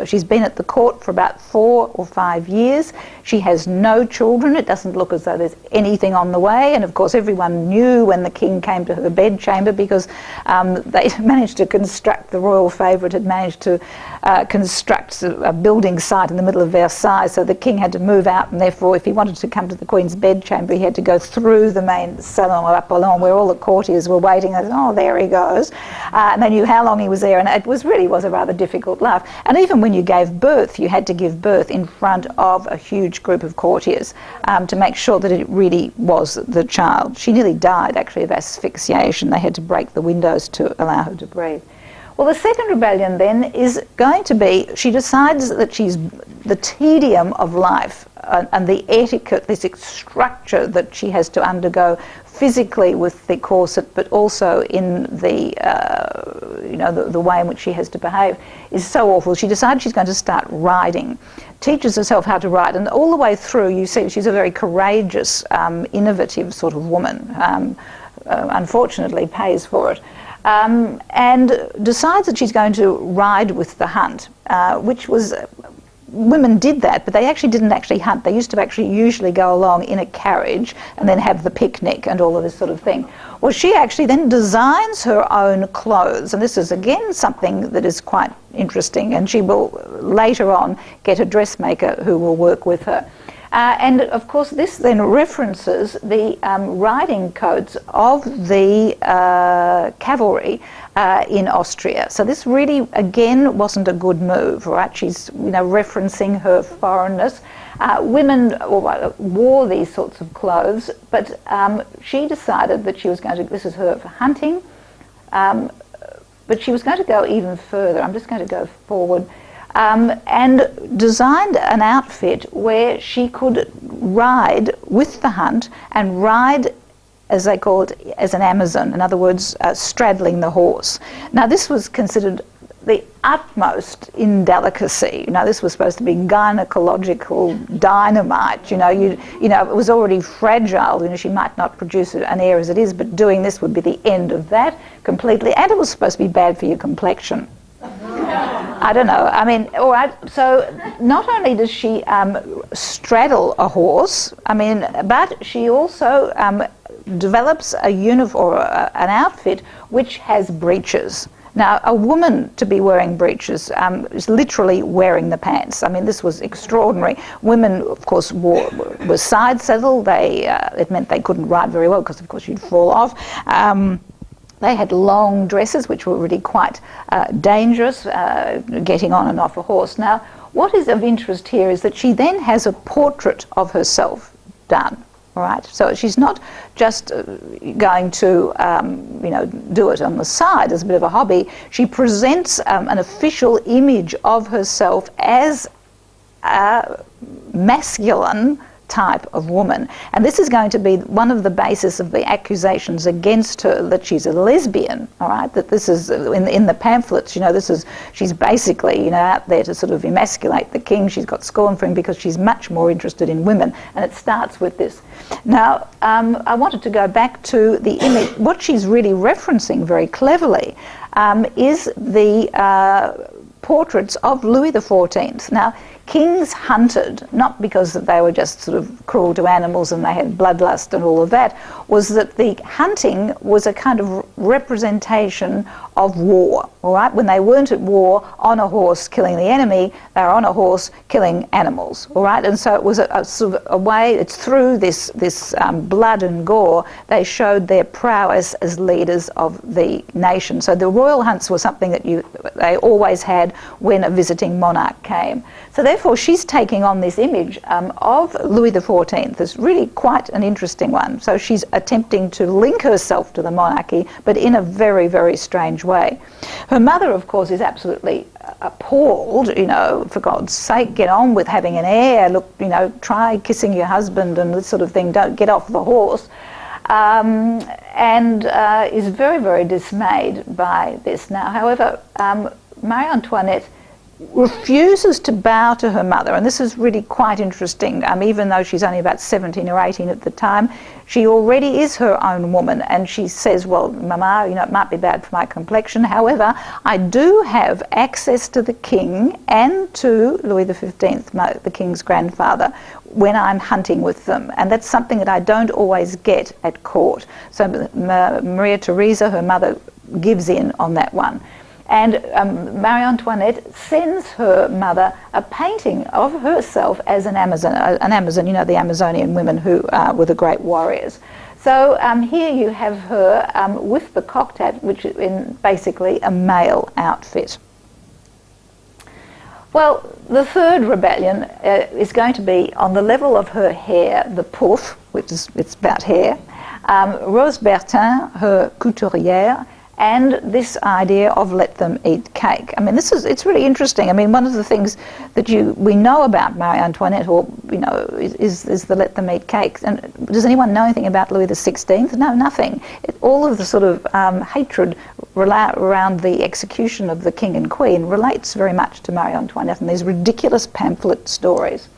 she's been at the court for about 4 or 5 years. She has no children. It doesn't look as though there's anything on the way. And, of course, everyone knew when the king came to her bedchamber because they managed to construct, the royal favourite had managed to construct a building site in the middle of Versailles, so the king had to move out, and therefore, if he wanted to come to the queen's bedchamber, he had to go through the main salon or Apollon where all the courtiers were waiting. And, oh, there he goes. And they knew how long he was there, and it really was a rather difficult life. And even when you gave birth, you had to give birth in front of a huge group of courtiers to make sure that it really was the child. She nearly died, actually, of asphyxiation. They had to break the windows to allow her to breathe. Well, the second rebellion then is going to be, she decides that she's the tedium of life and the etiquette, this structure that she has to undergo physically with the corset, but also in the, the way in which she has to behave is so awful. She decides she's going to start riding, teaches herself how to ride, and all the way through you see she's a very courageous, innovative sort of woman, unfortunately pays for it. And decides that she's going to ride with the hunt, which was, women did that, but they actually didn't actually hunt. They used to actually usually go along in a carriage and then have the picnic and all of this sort of thing. Well, she actually then designs her own clothes, and this is again something that is quite interesting, and she will later on get a dressmaker who will work with her. And of course this then references the riding codes of the cavalry in Austria. So this really again wasn't a good move, right? She's referencing her foreignness. Women wore these sorts of clothes, but she decided that she was going to, this is her for hunting, but she was going to go even further. I'm just going to go forward. And designed an outfit where she could ride with the hunt and ride, as they call it, as an Amazon, in other words, straddling the horse. Now this was considered the utmost indelicacy. This was supposed to be gynecological dynamite. It was already fragile. She might not produce an heir as it is, but doing this would be the end of that completely, and it was supposed to be bad for your complexion. I don't know. I mean, all right, so not only does she straddle a horse, but she also develops a uniform, an outfit which has breeches. Now, a woman to be wearing breeches is literally wearing the pants. This was extraordinary. Women, of course, were side saddled. It meant they couldn't ride very well because, of course, you'd fall off. They had long dresses, which were really quite dangerous, getting on and off a horse. Now, what is of interest here is that she then has a portrait of herself done, all right? So she's not just going to, do it on the side as a bit of a hobby. She presents an official image of herself as a masculine type of woman, and this is going to be one of the basis of the accusations against her, that she's a lesbian. All right, that this is in the pamphlets. She's basically out there to sort of emasculate the king. She's got scorn for him because she's much more interested in women, and it starts with this. Now, I wanted to go back to the image. What she's really referencing very cleverly is the portraits of Louis XIV. Now, kings hunted, not because that they were just sort of cruel to animals and they had bloodlust and all of that, was that the hunting was a kind of representation of war, all right? When they weren't at war on a horse killing the enemy, they were on a horse killing animals, all right? And so it was a sort of a way, it's through this blood and gore, they showed their prowess as leaders of the nation. So the royal hunts were something that they always had when a visiting monarch came. So therefore she's taking on this image of Louis XIV. It's really quite an interesting one. So she's attempting to link herself to the monarchy, but in a very, very strange way. Her mother, of course, is absolutely appalled, you know, for God's sake, get on with having an heir, look, you know, try kissing your husband and this sort of thing, don't get off the horse. And is very, very dismayed by this. Now, however, Marie Antoinette refuses to bow to her mother, and this is really quite interesting. Even though she's only about 17 or 18 at the time, she already is her own woman, and she says, well, Mama, you know, it might be bad for my complexion, however, I do have access to the king and to Louis XV, the king's grandfather, when I'm hunting with them, and that's something that I don't always get at court. So Maria Theresa, her mother, gives in on that one. And Marie Antoinette sends her mother a painting of herself as an Amazon, you know, the Amazonian women who were the great warriors. So here you have her with the cocked hat, which is in basically a male outfit. Well, the third rebellion is going to be on the level of her hair, the pouf, which is, it's about hair, Rose Bertin, her couturière, and this idea of let them eat cake. I mean, it's really interesting. I mean, one of the things that we know about Marie Antoinette, or, you know, is the let them eat cake. And does anyone know anything about Louis XVI? No, nothing. All of the sort of hatred around the execution of the king and queen relates very much to Marie Antoinette and these ridiculous pamphlet stories.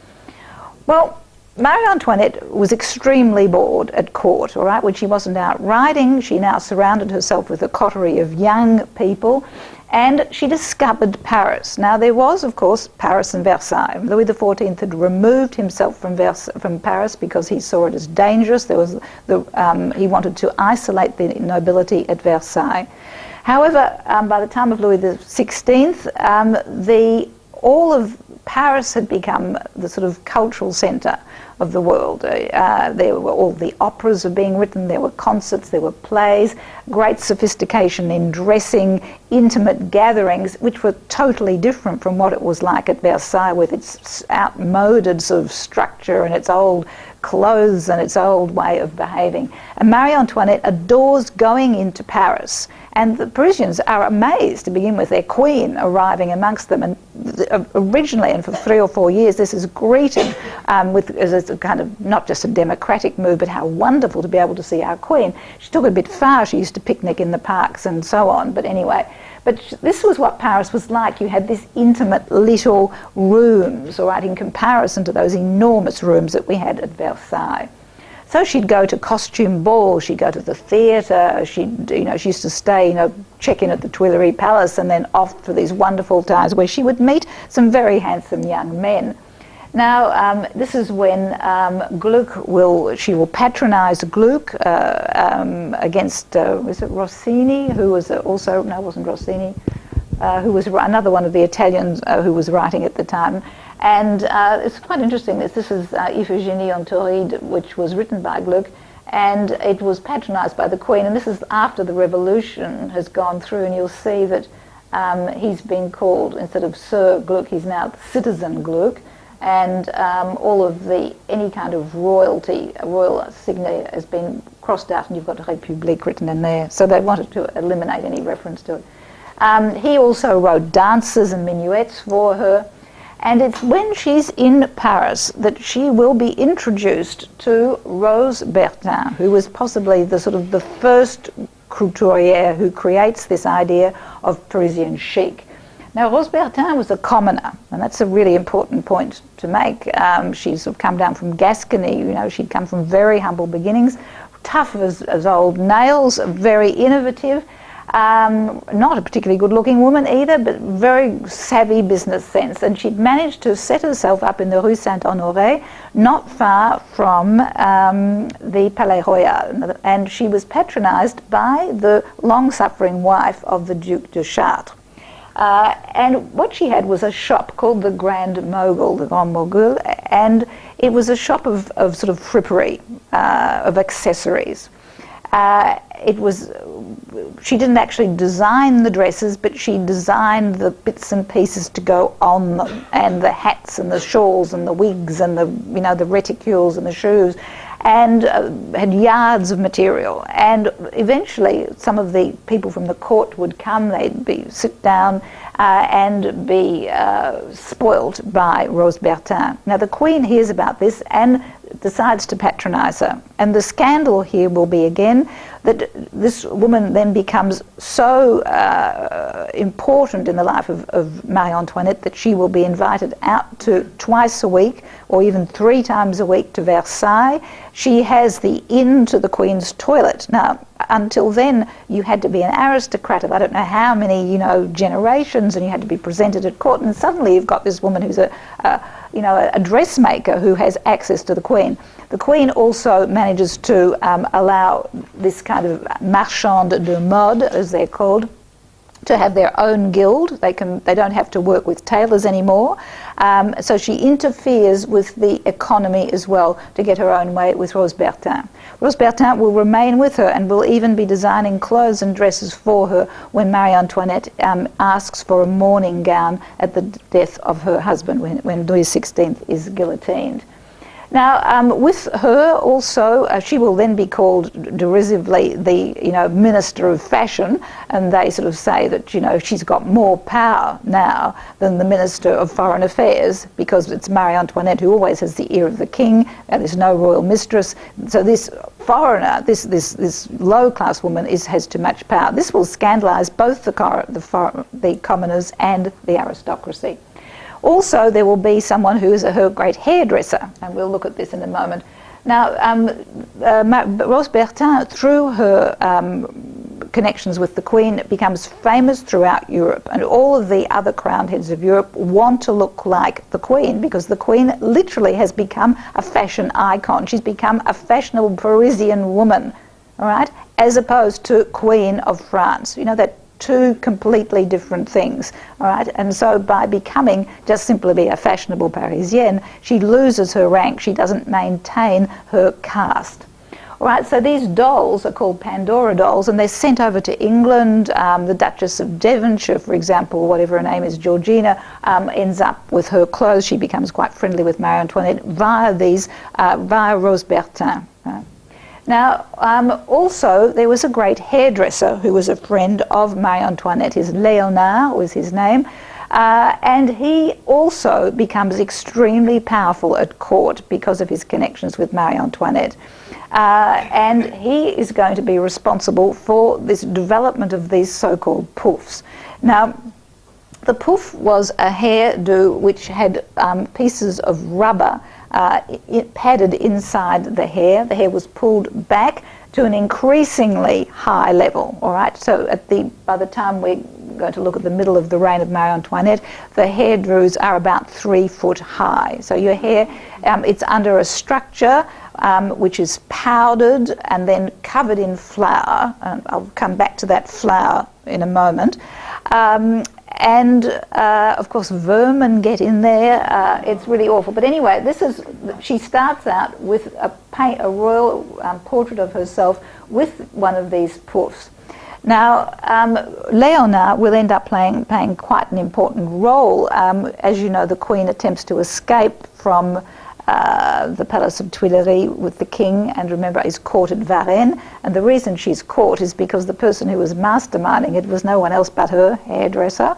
Well, Marie Antoinette was extremely bored at court, all right? When she wasn't out riding, she now surrounded herself with a coterie of young people, and she discovered Paris. Now, there was, of course, Paris and Versailles. Louis XIV had removed himself from Paris because he saw it as dangerous. There was he wanted to isolate the nobility at Versailles. However, by the time of Louis XVI, all of Paris had become the sort of cultural centre of the world. There were all the operas were being written, there were concerts, there were plays, great sophistication in dressing, intimate gatherings, which were totally different from what it was like at Versailles with its outmoded sort of structure and its old clothes and its old way of behaving. And Marie Antoinette adores going into Paris, and the Parisians are amazed to begin with their queen arriving amongst them. And originally, and for 3 or 4 years, this is greeted as a kind of not just a democratic move, but how wonderful to be able to see our queen. She took it a bit far. She used to picnic in the parks and so on. But anyway, this was what Paris was like. You had these intimate little rooms, all right, in comparison to those enormous rooms that we had at Versailles. So she'd go to costume balls, she'd go to the theatre, she used to stay, check in at the Tuileries Palace and then off for these wonderful times where she would meet some very handsome young men. Now, this is when she will patronise Gluck against, was it Rossini, who was also, no, it wasn't Rossini, who was another one of the Italians who was writing at the time. And it's quite interesting that this is Iphigénie en Tauride, which was written by Gluck, and it was patronised by the Queen. And this is after the revolution has gone through, and you'll see that he's been called, instead of Sir Gluck, he's now Citizen Gluck, and all of any kind of royalty, royal signet has been crossed out, and you've got République written in there. So they wanted to eliminate any reference to it. He also wrote dances and minuets for her. And it's when she's in Paris that she will be introduced to Rose Bertin, who was possibly the first couturière who creates this idea of Parisian chic. Now, Rose Bertin was a commoner, and that's a really important point to make. She's come down from Gascony, she'd come from very humble beginnings, tough as old nails, very innovative. Not a particularly good-looking woman either, but very savvy business sense. And she'd managed to set herself up in the Rue Saint-Honoré, not far from the Palais Royal. And she was patronised by the long-suffering wife of the Duc de Chartres. And what she had was a shop called the Grand Mogul, the Grand Mogul, and it was a shop of sort of frippery, of accessories. She didn't actually design the dresses, but she designed the bits and pieces to go on them, and the hats and the shawls and the wigs and the reticules and the shoes, and had yards of material. And eventually some of the people from the court would come, they'd sit down and be spoilt by Rose Bertin. Now the Queen hears about this and decides to patronise her. And the scandal here will be again that this woman then becomes so important in the life of Marie Antoinette that she will be invited out to twice a week or even 3 times a week to Versailles. She has the inn to the Queen's toilet. Now, until then, you had to be an aristocrat of I don't know how many, generations, and you had to be presented at court. And suddenly you've got this woman who's a dressmaker who has access to the Queen. The Queen also manages to allow this kind of marchand de mode, as they're called, to have their own guild. They don't have to work with tailors anymore. So she interferes with the economy as well to get her own way with Rose Bertin. Rose Bertin will remain with her and will even be designing clothes and dresses for her when Marie Antoinette asks for a mourning gown at the death of her husband when Louis XVI is guillotined. Now, with her also, she will then be called derisively the, Minister of Fashion, and they sort of say that, she's got more power now than the Minister of Foreign Affairs, because it's Marie Antoinette who always has the ear of the king, and there's no royal mistress. So this foreigner, this low-class woman has too much power. This will scandalise both the commoners and the aristocracy. Also, there will be someone who is her great hairdresser, and we'll look at this in a moment. Now, Rose Bertin, through her connections with the Queen, becomes famous throughout Europe, and all of the other crowned heads of Europe want to look like the Queen, because the Queen literally has become a fashion icon. She's become a fashionable Parisian woman, all right, as opposed to Queen of France. That 2 completely different things, all right? And so by becoming just simply a fashionable Parisienne, she loses her rank. She doesn't maintain her caste. All right, so these dolls are called Pandora dolls, and they're sent over to England. The Duchess of Devonshire, for example, whatever her name is, Georgina, ends up with her clothes. She becomes quite friendly with Marie Antoinette via Rose Bertin. Right? Now, also, there was a great hairdresser who was a friend of Marie Antoinette. Léonard was his name. And he also becomes extremely powerful at court because of his connections with Marie Antoinette. And he is going to be responsible for this development of these so-called poufs. Now, the pouf was a hairdo which had pieces of rubber padded inside the hair. The hair was pulled back to an increasingly high level, all right? So by the time we're going to look at the middle of the reign of Marie Antoinette, the hairdos are about 3 foot high. So your hair, it's under a structure which is powdered and then covered in flour. I'll come back to that flour in a moment. And of course vermin get in there. It's really awful. But anyway, she starts out with a royal portrait of herself with one of these poufs. Now, Léonard will end up playing quite an important role. As you know, the Queen attempts to escape from the Palace of Tuileries with the king, and remember, is caught at Varennes. And the reason she's caught is because the person who was masterminding it was no one else but her hairdresser.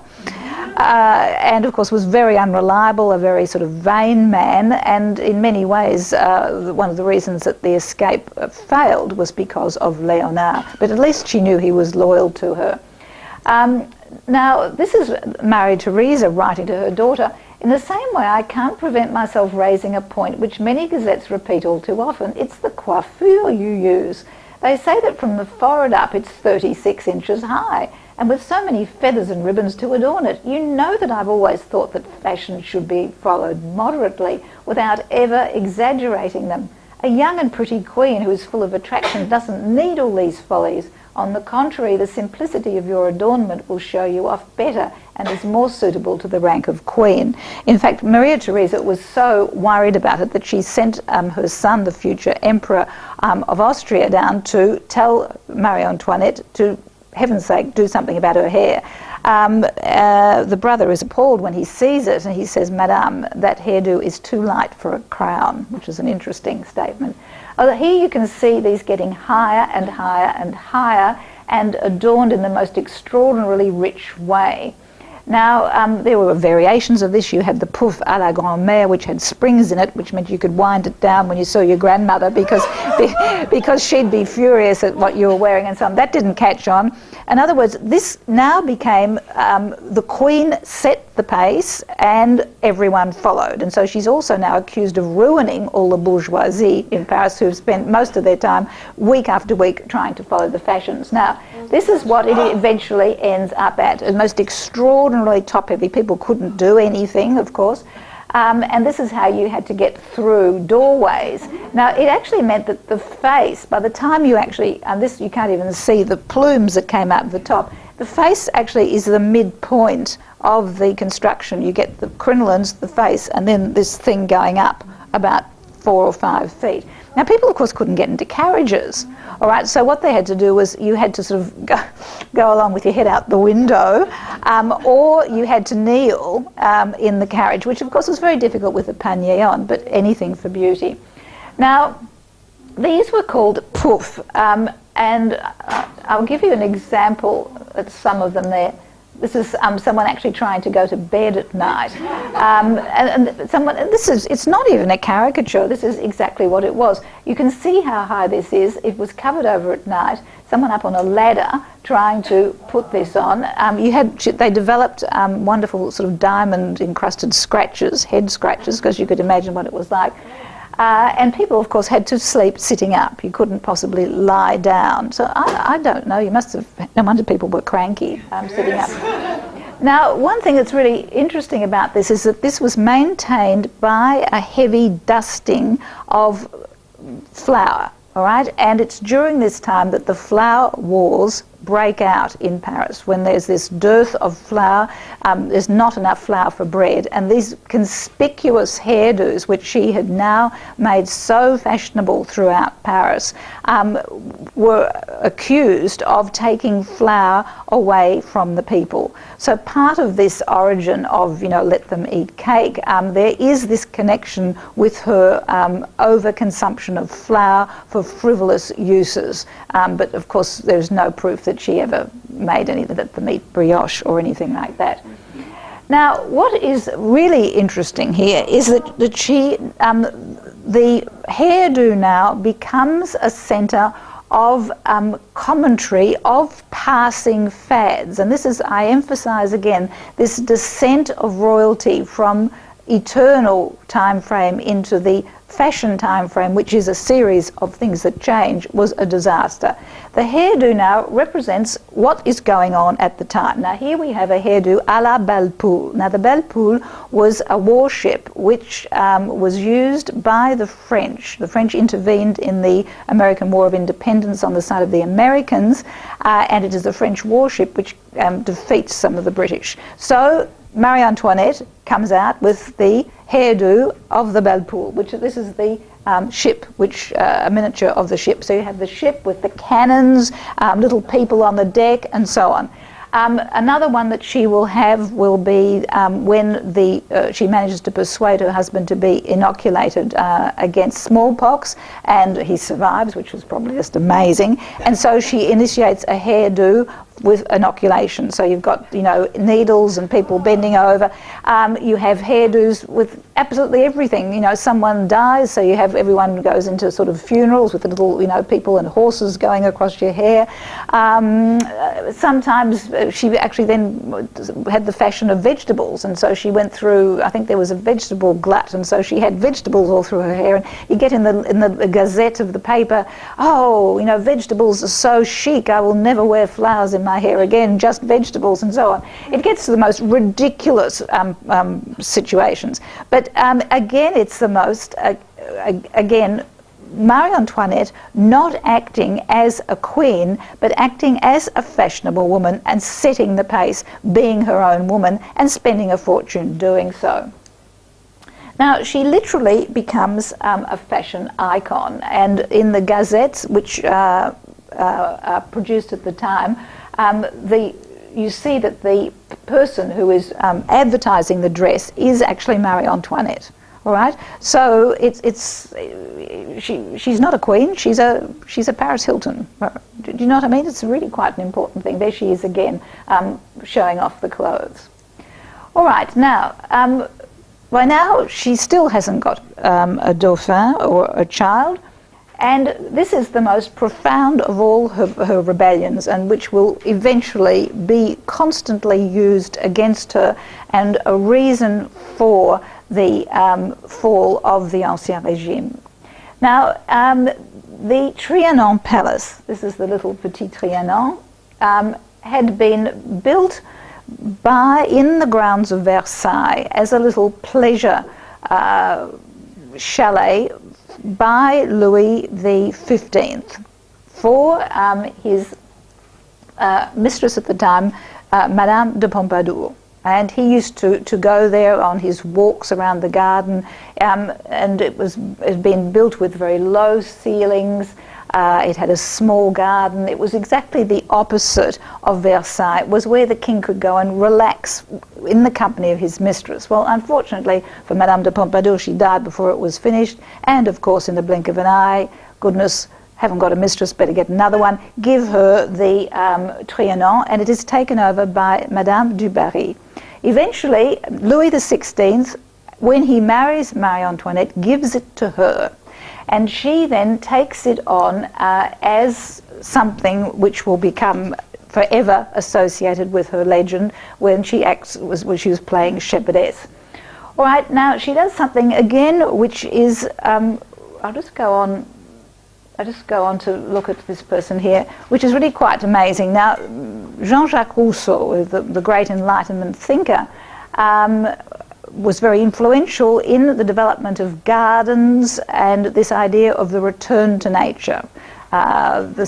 And of course was very unreliable, a very sort of vain man, and in many ways one of the reasons that the escape failed was because of Léonard. But at least she knew he was loyal to her. Now, this is Marie Theresa writing to her daughter. In the same way, I can't prevent myself raising a point which many gazettes repeat all too often. It's the coiffure you use. They say that from the forehead up it's 36 inches high, and with so many feathers and ribbons to adorn it. You know that I've always thought that fashion should be followed moderately without ever exaggerating them. A young and pretty queen who is full of attraction doesn't need all these follies. On the contrary, the simplicity of your adornment will show you off better and is more suitable to the rank of queen. In fact, Maria Theresa was so worried about it that she sent her son, the future emperor of Austria, down to tell Marie Antoinette to, heaven's sake, do something about her hair. The brother is appalled when he sees it, and he says, "Madame, that hairdo is too light for a crown," which is an interesting statement. Here you can see these getting higher and higher and higher and adorned in the most extraordinarily rich way. Now, there were variations of this. You had the pouf à la grand-mère, which had springs in it, which meant you could wind it down when you saw your grandmother because she'd be furious at what you were wearing and so on. That didn't catch on. In other words, this now became the queen set the pace and everyone followed. And so she's also now accused of ruining all the bourgeoisie in Paris who've spent most of their time week after week trying to follow the fashions. Now, this is what it eventually ends up at, the most extraordinarily top-heavy. People couldn't do anything, of course. And this is how you had to get through doorways. Now, it actually meant that the face, by the time you actually, this you can't even see the plumes that came out of the top, the face actually is the midpoint of the construction. You get the crinolines, the face, and then this thing going up about 4 or 5 feet. Now, people, of course, couldn't get into carriages, all right? So what they had to do was you had to sort of go along with your head out the window, or you had to kneel in the carriage, which, of course, was very difficult with a panier on, but anything for beauty. Now, these were called pouf, and I'll give you an example of some of them there. This is someone actually trying to go to bed at night. It's not even a caricature, this is exactly what it was. You can see how high this is. It was covered over at night. Someone up on a ladder trying to put this on. They developed wonderful sort of diamond-encrusted scratches, head scratches, because you could imagine what it was like. And people, of course, had to sleep sitting up. You couldn't possibly lie down. So I don't know. You must have... No wonder people were cranky sitting up. Now, one thing that's really interesting about this is that this was maintained by a heavy dusting of flour, all right? And it's during this time that the flour wars break out in Paris, when there's this dearth of flour, there's not enough flour for bread, and these conspicuous hairdos, which she had now made so fashionable throughout Paris, were accused of taking flour away from the people. So part of this origin of, let them eat cake, there is this connection with her overconsumption of flour for frivolous uses, but of course there's no proof that she ever made anything, that the meat brioche or anything like that. Now, what is really interesting here is that the hairdo now becomes a centre of commentary, of passing fads. And this is, I emphasise again, this descent of royalty from eternal time frame into the fashion time frame, which is a series of things that change, was a disaster. The hairdo now represents what is going on at the time. Now here we have a hairdo à la Belle Poule. Now the Belle Poule was a warship which was used by the French. The French intervened in the American War of Independence on the side of the Americans, and it is the French warship which defeats some of the British. So Marie Antoinette comes out with the hairdo of the Belle Poule, which this is the ship, which a miniature of the ship. So you have the ship with the cannons, little people on the deck, and so on. Another one that she will have will be when she manages to persuade her husband to be inoculated against smallpox, and he survives, which was probably just amazing. And so she initiates a hairdo with inoculation. So you've got, you know, needles and people bending over. You have hairdos with absolutely everything. You know, someone dies, so you have everyone goes into sort of funerals with the little, you know, people and horses going across your hair. Sometimes she actually then had the fashion of vegetables, and so she went through, I think there was a vegetable glut, and so she had vegetables all through her hair. And you get in the gazette of the paper, oh, you know, vegetables are so chic, I will never wear flowers in my hair again, just vegetables, and so on. It gets to the most ridiculous situations. But again, it's the most, again, Marie Antoinette not acting as a queen, but acting as a fashionable woman and setting the pace, being her own woman and spending a fortune doing so. Now, she literally becomes a fashion icon, and in the gazettes, which are produced at the time, you see that the person who is advertising the dress is actually Marie Antoinette. All right, so she's not a queen. She's a Paris Hilton. Do you know what I mean? It's really quite an important thing. There she is again, showing off the clothes. All right, now by now she still hasn't got a dauphin or a child, and this is the most profound of all her rebellions, and which will eventually be constantly used against her, and a reason for the fall of the Ancien Regime. Now, the Trianon palace, this is the little Petit Trianon, had been built in the grounds of Versailles as a little pleasure chalet by Louis XV for his mistress at the time, Madame de Pompadour. And he used to go there on his walks around the garden, and it had been built with very low ceilings. It had a small garden. It was exactly the opposite of Versailles. It was where the king could go and relax in the company of his mistress. Well, unfortunately for Madame de Pompadour, she died before it was finished, and of course in the blink of an eye, goodness, haven't got a mistress, better get another one, give her the Trianon, and it is taken over by Madame du Barry. Eventually, Louis XVI, when he marries Marie Antoinette, gives it to her, and she then takes it on as something which will become forever associated with her legend when she was playing shepherdess. All right, now she does something again, which is I'll just go on to look at this person here, which is really quite amazing. Now, Jean-Jacques Rousseau, the great Enlightenment thinker, was very influential in the development of gardens and this idea of the return to nature. The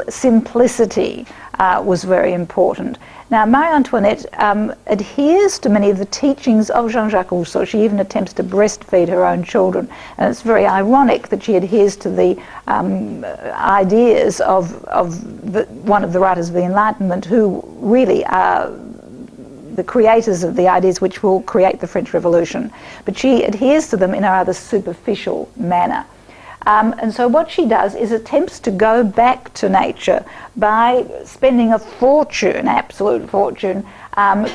simplicity was very important. Now, Marie Antoinette adheres to many of the teachings of Jean-Jacques Rousseau. She even attempts to breastfeed her own children. And it's very ironic that she adheres to the ideas of one of the writers of the Enlightenment, who really are the creators of the ideas which will create the French Revolution. But she adheres to them in a rather superficial manner. And so what she does is attempts to go back to nature by spending a fortune, absolute fortune,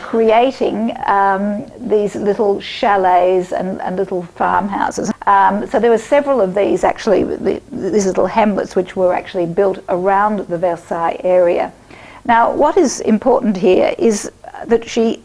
creating these little chalets and little farmhouses. So there were several of these actually, these little hamlets which were actually built around the Versailles area. Now what is important here is that the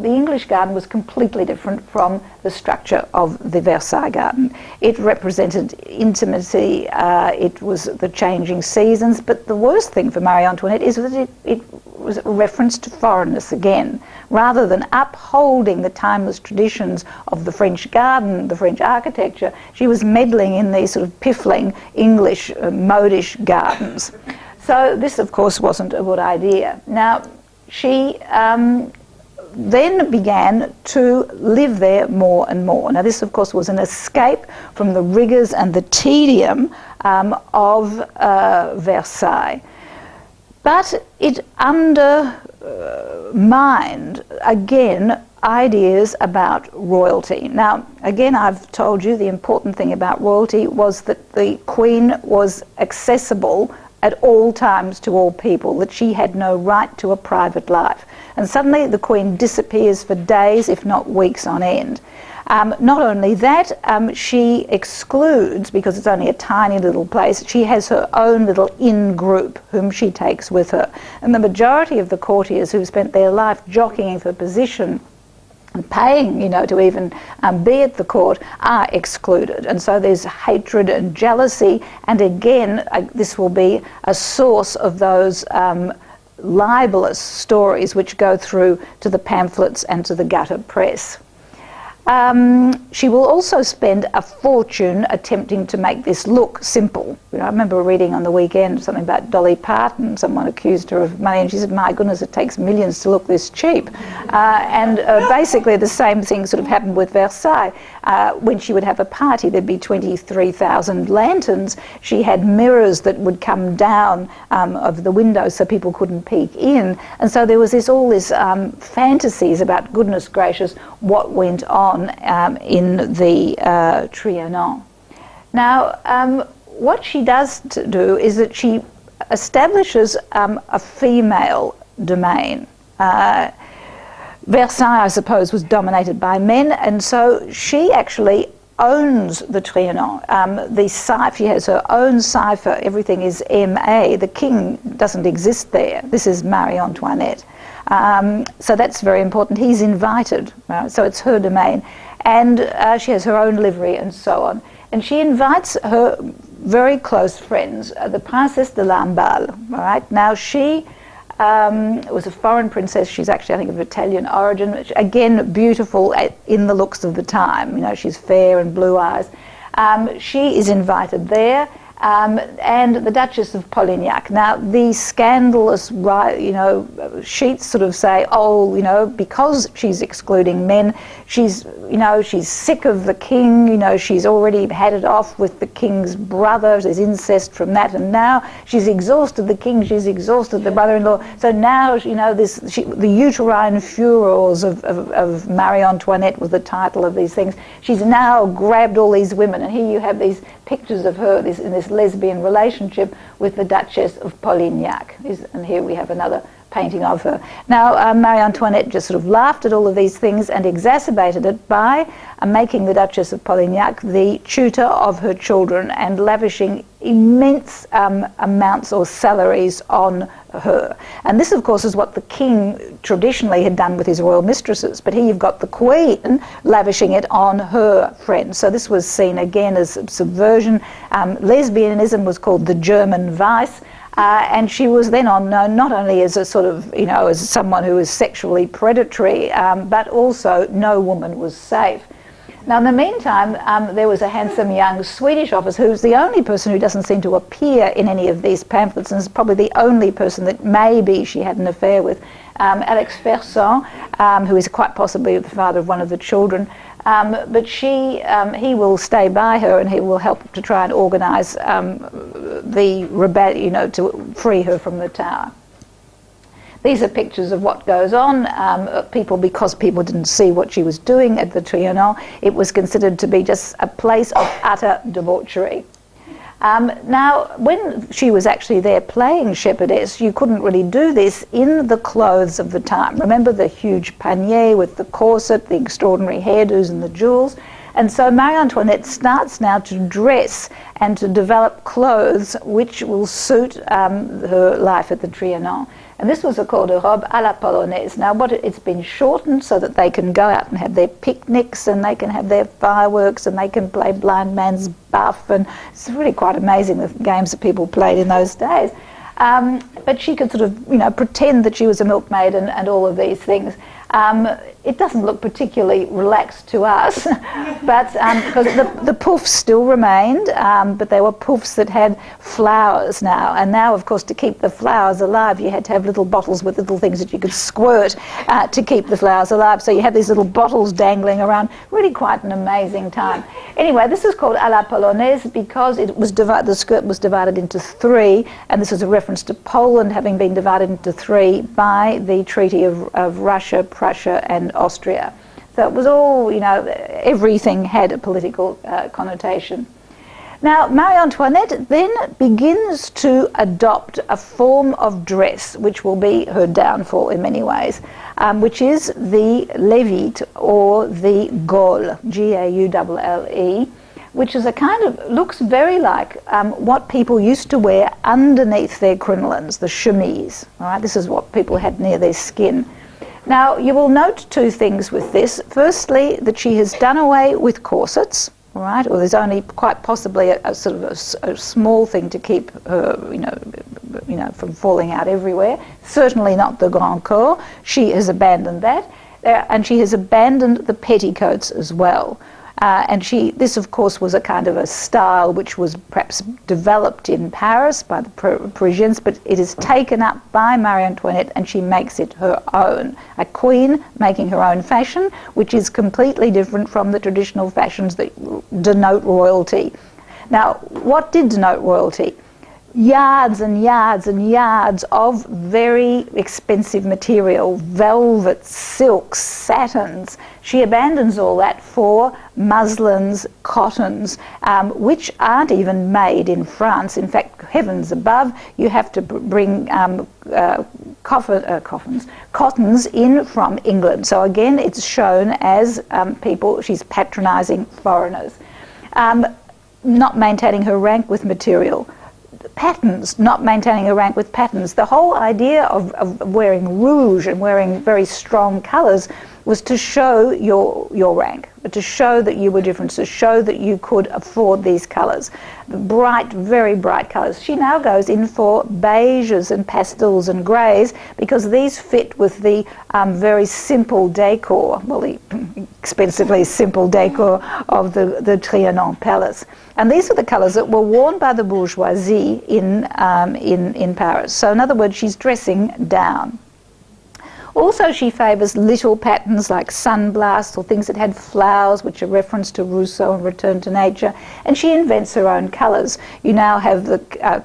English garden was completely different from the structure of the Versailles garden. It represented intimacy, it was the changing seasons, but the worst thing for Marie Antoinette is that it was a reference to foreignness again. Rather than upholding the timeless traditions of the French garden, the French architecture, she was meddling in these sort of piffling English modish gardens. So this, of course, wasn't a good idea. Now, she then began to live there more and more. Now this, of course, was an escape from the rigours and the tedium of Versailles. But it undermined, again, ideas about royalty. Now, again, I've told you the important thing about royalty was that the Queen was accessible at all times to all people, that she had no right to a private life. And suddenly the Queen disappears for days, if not weeks on end. Not only that, she excludes, because it's only a tiny little place, she has her own little in-group whom she takes with her. And the majority of the courtiers who spent their life jockeying for position and paying, to even be at the court, are excluded. And so there's hatred and jealousy, and again, this will be a source of those libelous stories which go through to the pamphlets and to the gutter press. She will also spend a fortune attempting to make this look simple. I remember reading on the weekend something about Dolly Parton. Someone accused her of money, and she said, "My goodness, it takes millions to look this cheap." Basically the same thing sort of happened with Versailles. When she would have a party, there'd be 23,000 lanterns. She had mirrors that would come down of the windows so people couldn't peek in. And so there was all this fantasies about, goodness gracious, what went on in the Trianon. Now, what she does do is that she establishes a female domain. Versailles, I suppose, was dominated by men, and so she actually owns the Trianon. The cipher, she has her own cipher. Everything is MA. The king doesn't exist there. This is Marie Antoinette. So that's very important. He's invited, so it's her domain. And she has her own livery and so on. And she invites her very close friends, the Princess de Lamballe. All right? Now, she was a foreign princess. She's actually, I think, of Italian origin. Again, beautiful in the looks of the time. She's fair and blue eyes. She is invited there. And the Duchess of Polignac. Now, the scandalous, sheets sort of say, because she's excluding men, she's sick of the king, she's already had it off with the king's brother, there's incest from that, and now she's exhausted the king, she's exhausted the brother-in-law, so now, the uterine furors of Marie Antoinette was the title of these things. She's now grabbed all these women, and here you have these pictures of her in this lesbian relationship with the Duchess of Polignac. And here we have another painting of her. Now, Marie Antoinette just sort of laughed at all of these things and exacerbated it by making the Duchess of Polignac the tutor of her children and lavishing immense amounts or salaries on her. And this, of course, is what the king traditionally had done with his royal mistresses. But here you've got the queen lavishing it on her friends. So this was seen again as subversion. Lesbianism was called the German vice. And she was then known not only as a sort of, as someone who was sexually predatory, but also no woman was safe. Now, in the meantime, there was a handsome young Swedish officer who's the only person who doesn't seem to appear in any of these pamphlets, and is probably the only person that maybe she had an affair with, Alex Ferson, who is quite possibly the father of one of the children. But he will stay by her, and he will help to try and organise the rebellion, to free her from the tower. These are pictures of what goes on. Because people didn't see what she was doing at the Trianon, it was considered to be just a place of utter debauchery. Now, when she was actually there playing shepherdess, you couldn't really do this in the clothes of the time. Remember the huge panier with the corset, the extraordinary hairdos and the jewels? And so Marie Antoinette starts now to dress and to develop clothes which will suit her life at the Trianon. And this was called a robe à la polonaise. Now, it's been shortened so that they can go out and have their picnics, and they can have their fireworks, and they can play blind man's buff, and it's really quite amazing the games that people played in those days. But she could sort of, pretend that she was a milkmaid and all of these things. It doesn't look particularly relaxed to us, but because the poufs still remained, but they were poufs that had flowers now. And now, of course, to keep the flowers alive, you had to have little bottles with little things that you could squirt to keep the flowers alive. So you had these little bottles dangling around. Really quite an amazing time. Anyway, this is called à la polonaise because it was the skirt was divided into three, and this is a reference to Poland having been divided into three by the Treaty of Russia, Prussia and Austria. So it was all, everything had a political connotation. Now, Marie Antoinette then begins to adopt a form of dress which will be her downfall in many ways, which is the levite or the gaule, G-A-U-L-L-E, which is a kind of, looks very like what people used to wear underneath their crinolines, the chemise. All right, this is what people had near their skin. Now, you will note two things with this. Firstly, that she has done away with corsets, all right, or there's only quite possibly a sort of a small thing to keep her, from falling out everywhere. Certainly not the grand corps. She has abandoned that, and she has abandoned the petticoats as well. And this, of course, was a kind of a style which was perhaps developed in Paris by the Parisians, but it is taken up by Marie Antoinette and she makes it her own. A queen making her own fashion, which is completely different from the traditional fashions that denote royalty. Now, what did denote royalty? Yards and yards and yards of very expensive material, velvet, silks, satins. She abandons all that for muslins, cottons, which aren't even made in France. In fact, heavens above, you have to bring cottons in from England. So again, it's shown as she's patronising foreigners. Not maintaining her rank with material. Patterns, not maintaining a rank with patterns. The whole idea of wearing rouge and wearing very strong colours was to show your rank, to show that you were different, to show that you could afford these colours. The bright, very bright colours. She now goes in for beiges and pastels and greys because these fit with the very simple decor, well, the expensively simple decor of the Trianon palace. And these are the colours that were worn by the bourgeoisie in Paris. So in other words, she's dressing down. Also, she favours little patterns like sunblasts or things that had flowers, which are reference to Rousseau and Return to Nature, and she invents her own colours. You now have the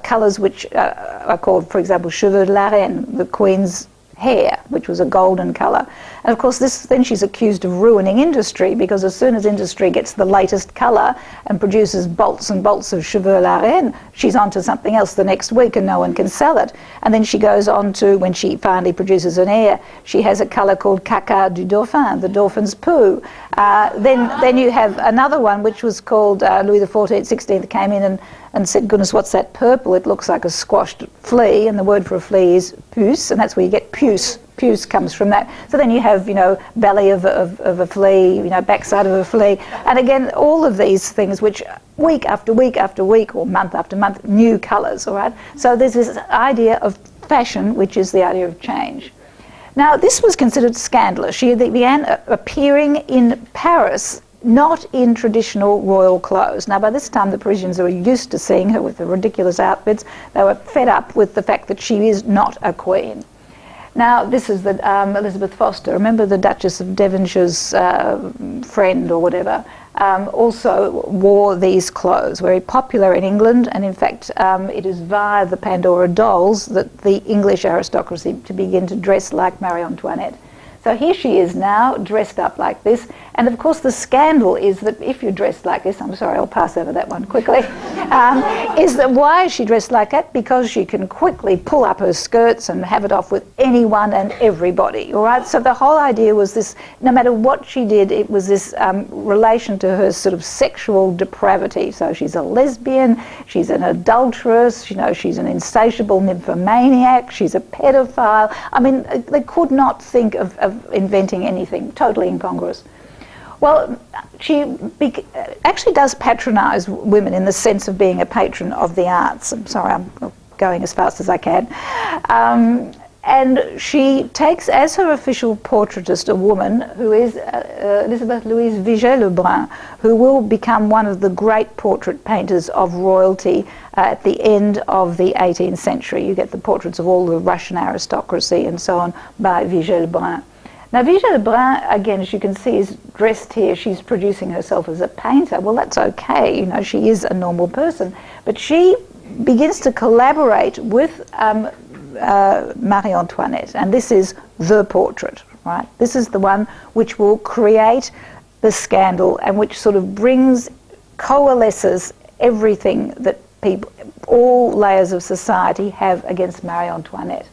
colours which are called, for example, cheveux de la reine, the queen's hair, which was a golden colour. And of course, then she's accused of ruining industry, because as soon as industry gets the latest colour and produces bolts and bolts of cheveux la reine, she's on to something else the next week and no one can sell it. And then she goes on to, when she finally produces an heir, she has a colour called caca du dauphin, the dauphin's poo. Then you have another one which was called Louis XIV, XVI came in and said, goodness, what's that purple? It looks like a squashed flea, and the word for a flea is puce, and that's where you get puce. Puce comes from that. So then you have, belly of a flea, backside of a flea. And again, all of these things which week after week after week or month after month, new colours, all right? So there's this idea of fashion, which is the idea of change. Now, this was considered scandalous. She began appearing in Paris not in traditional royal clothes. Now, by this time, the Parisians were used to seeing her with the ridiculous outfits. They were fed up with the fact that she is not a queen. Now, this is the Elizabeth Foster. Remember the Duchess of Devonshire's friend or whatever, also wore these clothes, very popular in England, and in fact it is via the Pandora dolls that the English aristocracy to begin to dress like Marie Antoinette. So here she is now, dressed up like this. And of course the scandal is that if you're dressed like this, I'm sorry, I'll pass over that one quickly, is that why is she dressed like that? Because she can quickly pull up her skirts and have it off with anyone and everybody, all right? So the whole idea was this, no matter what she did, it was this relation to her sort of sexual depravity. So she's a lesbian, she's an adulteress, she's an insatiable nymphomaniac, she's a pedophile. I mean, they could not think of inventing anything totally incongruous. Well, she actually does patronise women in the sense of being a patron of the arts. I'm sorry, I'm going as fast as I can. And she takes as her official portraitist a woman who is Elizabeth Louise Vigée-Lebrun, who will become one of the great portrait painters of royalty at the end of the 18th century. You get the portraits of all the Russian aristocracy and so on by Vigée-Lebrun. Now, Vigée-Lebrun, again, as you can see, is dressed here. She's producing herself as a painter. Well, that's okay. She is a normal person. But she begins to collaborate with Marie Antoinette, and this is the portrait, right? This is the one which will create the scandal and which sort of coalesces everything that people, all layers of society have against Marie Antoinette.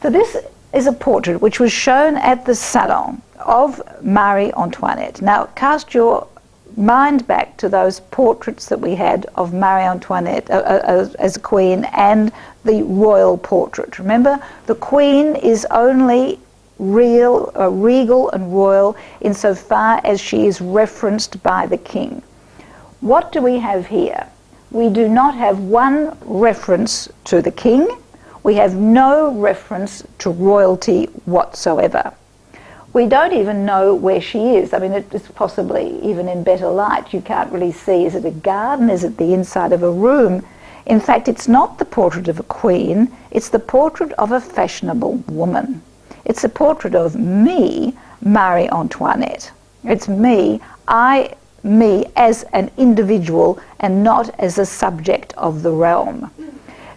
So this is a portrait which was shown at the Salon of Marie Antoinette. Now cast your mind back to those portraits that we had of Marie Antoinette as a queen and the royal portrait. Remember, the queen is only regal and royal insofar as she is referenced by the king. What do we have here? We do not have one reference to the king. We have no reference to royalty whatsoever. We don't even know where she is. I mean, it's possibly even in better light. You can't really see, is it a garden? Is it the inside of a room? In fact, it's not the portrait of a queen. It's the portrait of a fashionable woman. It's a portrait of me, Marie Antoinette. It's me as an individual and not as a subject of the realm.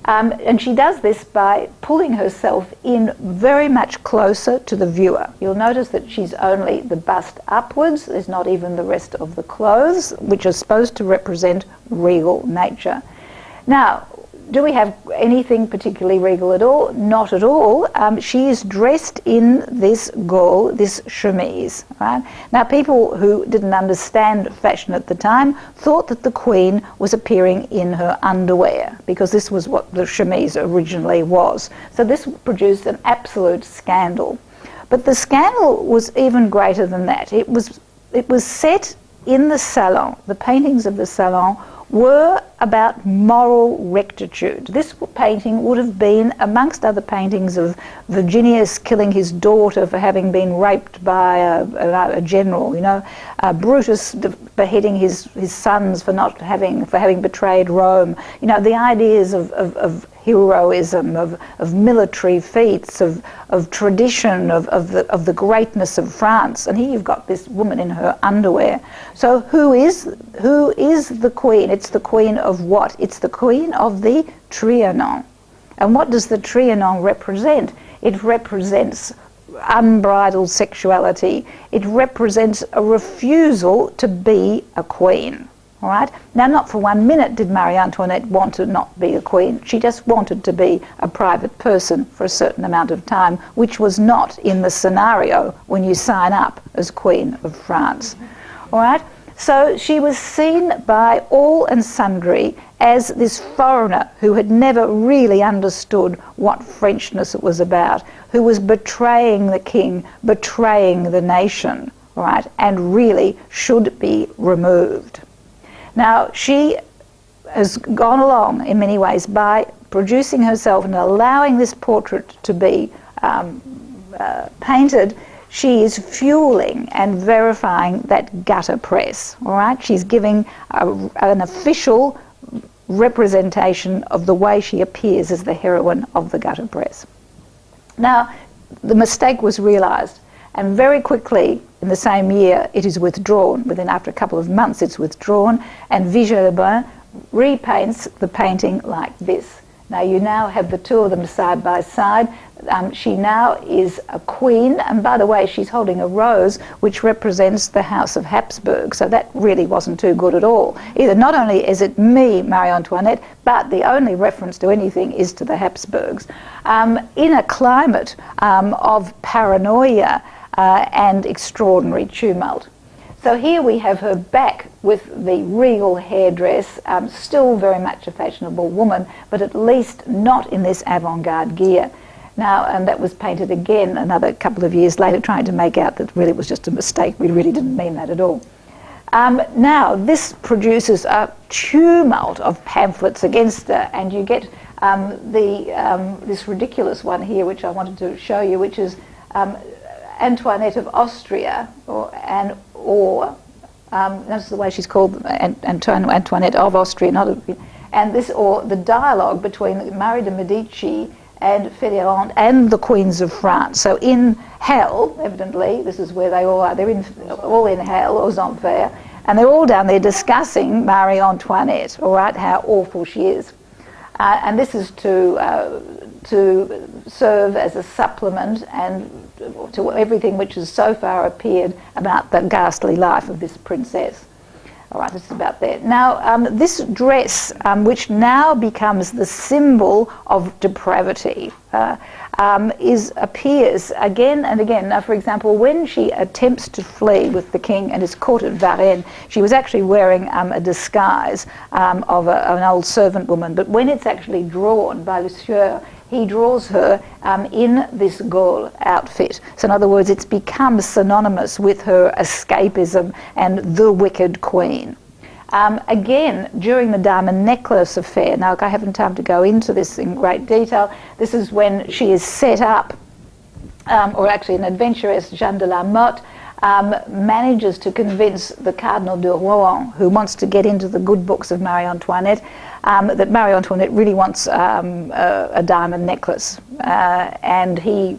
And she does this by pulling herself in very much closer to the viewer. You'll notice that she's only the bust upwards. There's not even the rest of the clothes, which are supposed to represent regal nature. Now, do we have anything particularly regal at all? Not at all. She is dressed in this gaule, this chemise. Right? Now, people who didn't understand fashion at the time thought that the queen was appearing in her underwear, because this was what the chemise originally was. So this produced an absolute scandal. But the scandal was even greater than that. It was set in the Salon. The paintings of the Salon were about moral rectitude. This painting would have been, amongst other paintings of Virginius killing his daughter for having been raped by a general, you know, Brutus beheading his sons for having betrayed Rome. You know, the ideas of heroism, of military feats, of tradition, of the greatness of France. And here you've got this woman in her underwear. So who is the queen? It's the queen of what? It's the queen of the Trianon. And what does the Trianon represent? It represents unbridled sexuality. It represents a refusal to be a queen. All right? Now, not for 1 minute did Marie Antoinette want to not be a queen. She just wanted to be a private person for a certain amount of time, which was not in the scenario when you sign up as Queen of France. All right? So she was seen by all and sundry as this foreigner who had never really understood what Frenchness was about, who was betraying the king, betraying the nation, right, and really should be removed. Now, she has gone along in many ways by producing herself and allowing this portrait to be painted. She is fueling and verifying that gutter press, all right? She's giving an official representation of the way she appears as the heroine of the gutter press. Now, the mistake was realised, and very quickly in the same year it is withdrawn. After a couple of months it's withdrawn, and Vigée-Lebrun repaints the painting like this. Now you now have the two of them side by side. She now is a queen, and by the way, she's holding a rose which represents the House of Habsburg, so that really wasn't too good at all. Either not only is it me, Marie Antoinette, but the only reference to anything is to the Habsburgs. In a climate of paranoia and extraordinary tumult. So here we have her back with the regal hairdress, still very much a fashionable woman, but at least not in this avant-garde gear. Now, and that was painted again another couple of years later, trying to make out that really it was just a mistake. We really didn't mean that at all. Now, this produces a tumult of pamphlets against her, and you get this ridiculous one here, which I wanted to show you, which is Antoinette of Austria, that's the way she's called, Antoinette of Austria, and this, or the dialogue between Marie de Medici and Fédérante and the queens of France. So in hell, evidently, this is where they all are. They're all in hell, aux enfers, and they're all down there discussing Marie Antoinette, all right, how awful she is. And this is to serve as a supplement and to everything which has so far appeared about the ghastly life of this princess. All right, this is about there. Now, this dress, which now becomes the symbol of depravity, appears again and again. Now, for example, when she attempts to flee with the king and is caught at Varennes, she was actually wearing a disguise of an old servant woman. But when it's actually drawn by Le Sueur, he draws her in this Gaule outfit. So in other words, it's become synonymous with her escapism and the wicked queen. Again, during the diamond necklace affair, now I haven't time to go into this in great detail, this is when she is set up, or actually an adventuress, Jeanne de la Motte, manages to convince the Cardinal de Rohan, who wants to get into the good books of Marie Antoinette, that Marie Antoinette really wants a diamond necklace, and he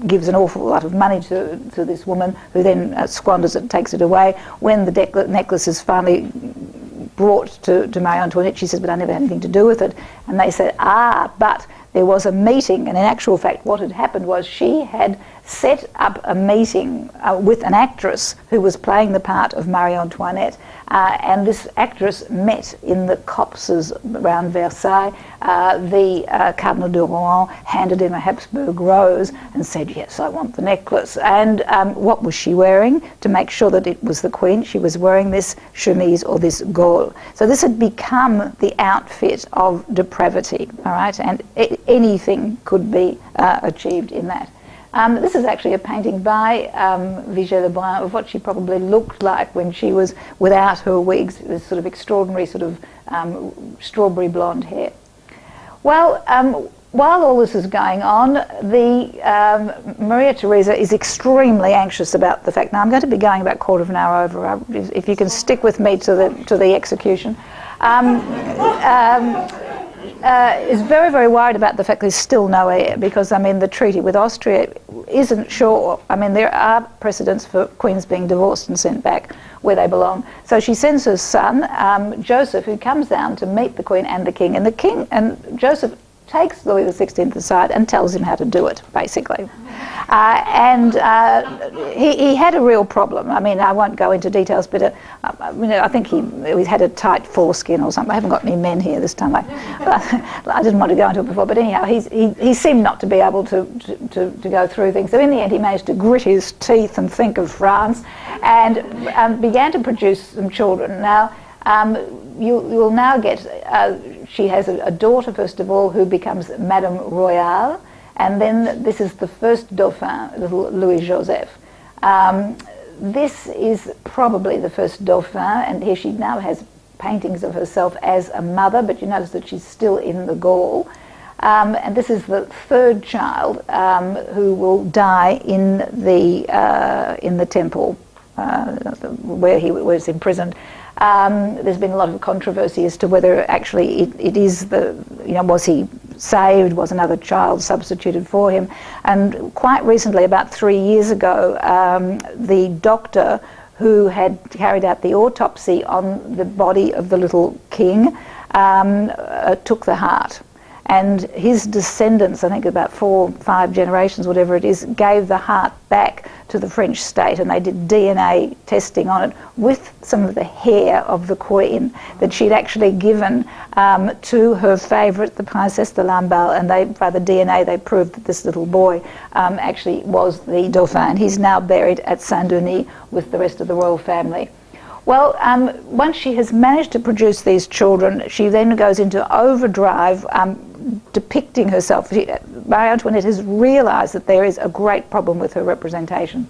gives an awful lot of money to this woman, who then squanders it, takes it away. When the necklace is finally brought to Marie Antoinette, she says, but I never had anything to do with it. And they said, but there was a meeting, and in actual fact what had happened was she had set up a meeting with an actress who was playing the part of Marie Antoinette, and this actress met in the copses around Versailles. The Cardinal de Rohan handed him a Habsburg rose and said, yes, I want the necklace. And what was she wearing? To make sure that it was the queen, she was wearing this chemise or this gaule. So this had become the outfit of depravity, all right? And anything could be achieved in that. This is actually a painting by Vigée Lebrun of what she probably looked like when she was without her wigs, this sort of extraordinary sort of strawberry blonde hair. Well, while all this is going on, Maria Theresa is extremely anxious about the fact. Now, I'm going to be going about a quarter of an hour over, if you can stick with me to the execution. Is very, very worried about the fact there's still no heir, because, I mean, the treaty with Austria isn't sure. I mean, there are precedents for queens being divorced and sent back where they belong. So she sends her son, Joseph, who comes down to meet the queen and the king. And the king and Joseph takes Louis XVI aside and tells him how to do it, basically. He had a real problem. I mean, I won't go into details, but I think he had a tight foreskin or something. I haven't got any men here this time. I didn't want to go into it before, but anyhow, he seemed not to be able to go through things. So in the end, he managed to grit his teeth and think of France, and began to produce some children. Now, you'll now get, she has a daughter, first of all, who becomes Madame Royale, and then this is the first Dauphin, little Louis Joseph. This is probably the first Dauphin, and here she now has paintings of herself as a mother, but you notice that she's still in the Gaule. And this is the third child who will die in the temple where he was imprisoned. There's been a lot of controversy as to whether actually it is was he saved, was another child substituted for him. And quite recently, about 3 years ago, the doctor who had carried out the autopsy on the body of the little king took the heart. And his descendants, I think about 4 or 5 generations, whatever it is, gave the heart back to the French state, and they did DNA testing on it with some of the hair of the queen that she'd actually given to her favourite, the Princesse de Lamballe, and by the DNA they proved that this little boy actually was the Dauphin. He's now buried at Saint-Denis with the rest of the royal family. Well, once she has managed to produce these children, she then goes into overdrive, depicting herself. Marie Antoinette has realised that there is a great problem with her representation.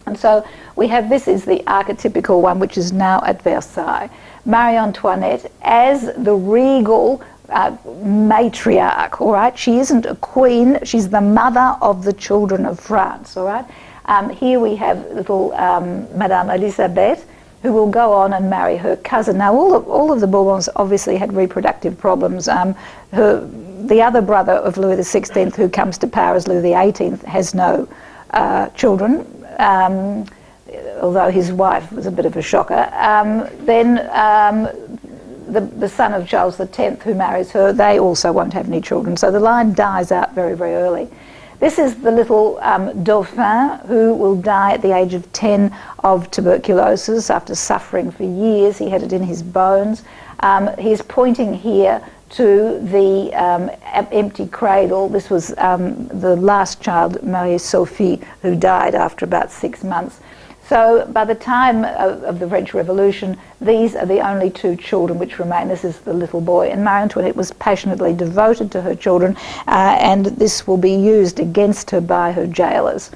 And so we have, this is the archetypical one, which is now at Versailles. Marie Antoinette as the regal matriarch, all right? She isn't a queen, she's the mother of the children of France, all right? Here we have little Madame Elisabeth, who will go on and marry her cousin. Now, all of the Bourbons obviously had reproductive problems. The other brother of Louis XVI, who comes to power as Louis XVIII, has no children, although his wife was a bit of a shocker. Then the son of Charles X, who marries her, they also won't have any children. So the line dies out very, very early. This is the little Dauphin who will die at the age of 10 of tuberculosis after suffering for years. He had it in his bones. He's pointing here to the empty cradle. This was the last child, Marie-Sophie, who died after about 6 months. So by the time of the French Revolution, these are the only 2 children which remain. This is the little boy. And Marie Antoinette was passionately devoted to her children, and this will be used against her by her jailers.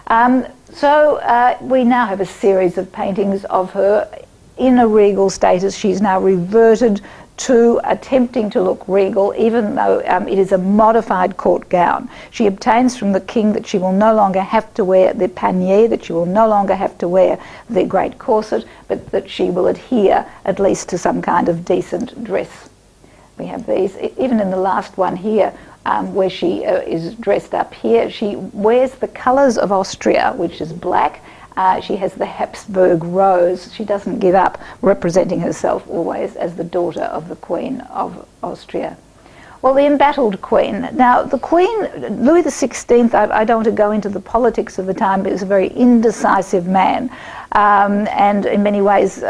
So we now have a series of paintings of her in a regal status. She's now reverted to attempting to look regal, even though it is a modified court gown. She obtains from the king that she will no longer have to wear the panier, that she will no longer have to wear the great corset, but that she will adhere at least to some kind of decent dress. We have these, even in the last one here, where she is dressed up here, she wears the colours of Austria, which is black. She has the Habsburg rose. She doesn't give up representing herself always as the daughter of the Queen of Austria. Well, the embattled Queen. Now, the Queen, Louis XVI, I don't want to go into the politics of the time, but he was a very indecisive man. And in many ways,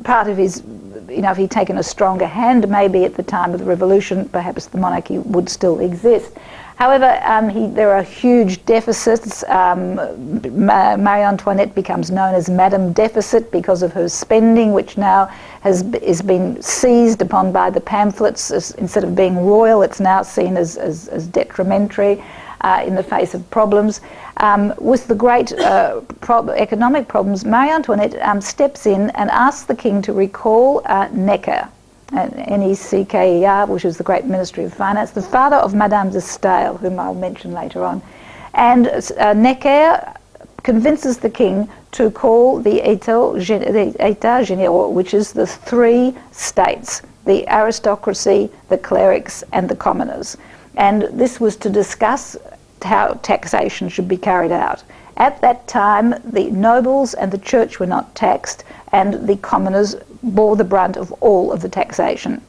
part of his, if he'd taken a stronger hand, maybe at the time of the Revolution, perhaps the monarchy would still exist. However, there are huge deficits. Marie Antoinette becomes known as Madame Deficit because of her spending, which now is been seized upon by the pamphlets. Instead of being royal, it's now seen as detrimentary in the face of problems. With the great economic problems, Marie Antoinette steps in and asks the king to recall Necker, N-E-C-K-E-R, which was the great Ministry of Finance, the father of Madame de Staël, whom I'll mention later on. And Necker convinces the king to call the États Généraux, which is the 3 states, the aristocracy, the clerics, and the commoners. And this was to discuss how taxation should be carried out. At that time, the nobles and the church were not taxed, and the commoners bore the brunt of all of the taxation.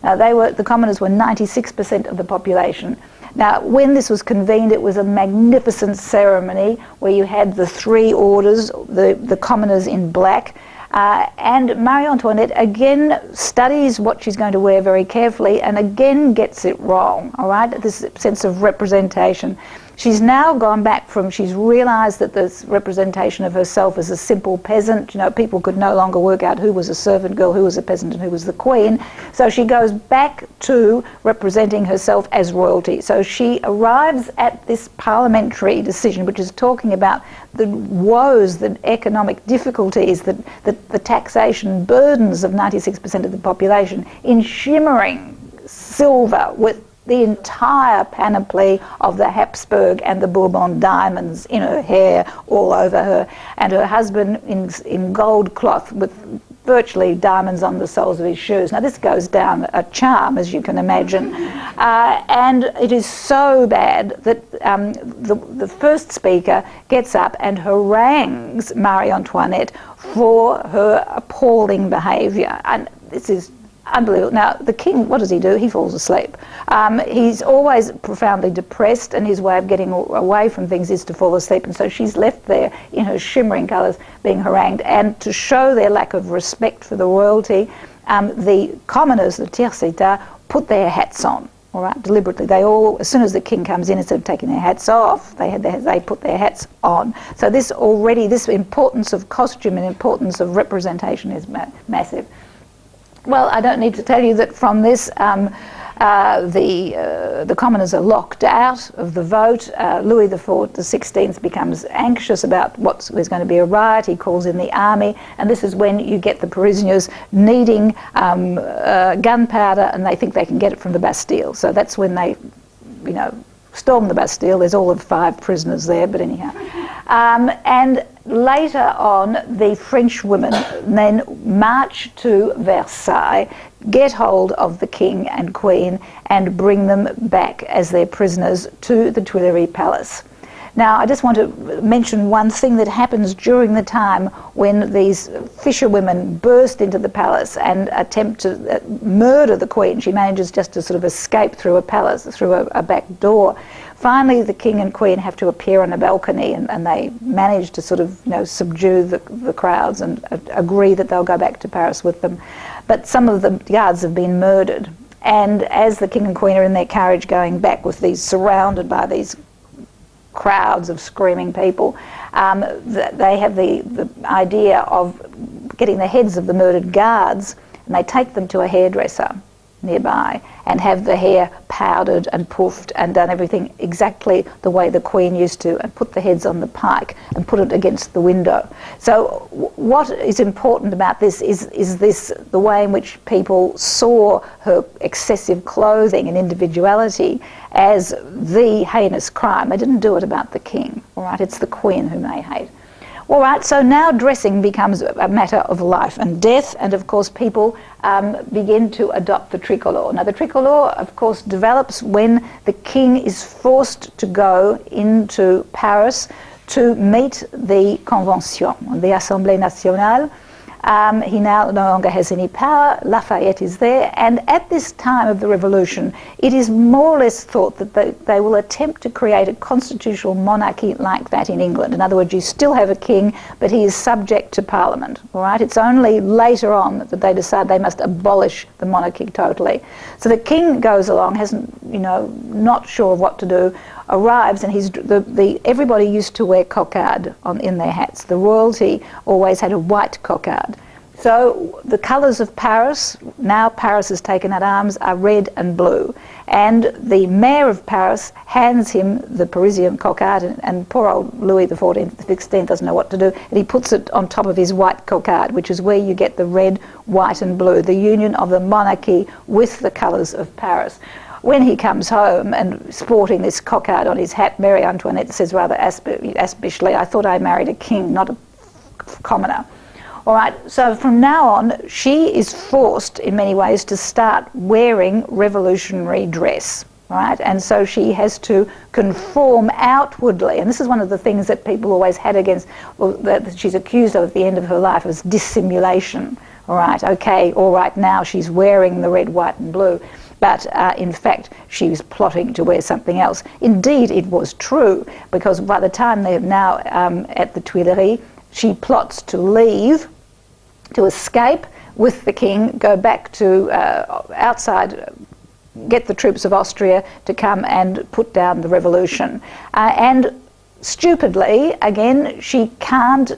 Now, the commoners were 96% of the population. Now, when this was convened, it was a magnificent ceremony where you had the 3 orders, the commoners in black, and Marie Antoinette again studies what she's going to wear very carefully and again gets it wrong, all right, this sense of representation. She's now gone back from, she's realised that this representation of herself as a simple peasant, people could no longer work out who was a servant girl, who was a peasant, and who was the queen. So she goes back to representing herself as royalty. So she arrives at this parliamentary decision, which is talking about the woes, the economic difficulties, the taxation burdens of 96% of the population in shimmering silver with the entire panoply of the Habsburg and the Bourbon diamonds in her hair, all over her, and her husband in gold cloth with virtually diamonds on the soles of his shoes. Now this goes down a charm, as you can imagine, and it is so bad that the first speaker gets up and harangues Marie Antoinette for her appalling behaviour, and this is unbelievable. Now, the king, what does he do? He falls asleep. He's always profoundly depressed, and his way of getting away from things is to fall asleep. And so she's left there in her shimmering colours being harangued. And to show their lack of respect for the royalty, the commoners, the tiers état, put their hats on. All right, deliberately. They all, as soon as the king comes in, instead of taking their hats off, they put their hats on. So this importance of costume and importance of representation is massive. Well, I don't need to tell you that from this, the commoners are locked out of the vote. Louis XVI becomes anxious about there's going to be a riot. He calls in the army, and this is when you get the Parisians needing gunpowder, and they think they can get it from the Bastille. So that's when they, storm the Bastille. There's all of 5 prisoners there, but anyhow. And later on, the French women then march to Versailles, get hold of the king and queen, and bring them back as their prisoners to the Tuileries Palace. Now, I just want to mention one thing that happens during the time when these fisherwomen burst into the palace and attempt to murder the queen. She manages just to sort of escape through a palace, through a back door. Finally, the king and queen have to appear on a balcony, and they manage to sort of, subdue the crowds and agree that they'll go back to Paris with them. But some of the guards have been murdered. And as the king and queen are in their carriage going back with these, surrounded by these crowds of screaming people, they have the idea of getting the heads of the murdered guards, and they take them to a hairdresser nearby and have the hair powdered and puffed and done everything exactly the way the queen used to, and put the heads on the pike and put it against the window. So what is important about this is this the way in which people saw her excessive clothing and individuality as the heinous crime. They didn't do it about the king, all right? It's the queen whom they hate. All right, so now dressing becomes a matter of life and death, and of course people begin to adopt the tricolour. Now the tricolour, of course, develops when the king is forced to go into Paris to meet the Convention, the Assemblée Nationale. He now no longer has any power. Lafayette is there, and at this time of the revolution, it is more or less thought that they will attempt to create a constitutional monarchy like that in England. In other words, you still have a king, but he is subject to Parliament. All right, it's only later on that they decide they must abolish the monarchy totally. So the king goes along, not sure of what to do. Arrives, and everybody used to wear cocarde in their hats. The royalty always had a white cocarde. So the colours of Paris, now Paris has taken at arms, are red and blue. And the mayor of Paris hands him the Parisian cocarde, and poor old Louis XVI doesn't know what to do, and he puts it on top of his white cocarde, which is where you get the red, white and blue, the union of the monarchy with the colours of Paris. When he comes home and sporting this cocarde on his hat, Mary Antoinette says rather aspishly, "I thought I married a king, not a commoner." All right, so from now on, she is forced in many ways to start wearing revolutionary dress. Right, and so she has to conform outwardly, and this is one of the things that people always had against, that she's accused of at the end of her life, as dissimulation. All right, okay, all right, now she's wearing the red, white and blue. But in fact, she was plotting to wear something else. Indeed, it was true, because by the time they're now at the Tuileries, she plots to leave, to escape with the king, go back to outside, get the troops of Austria to come and put down the revolution. And stupidly, again, she can't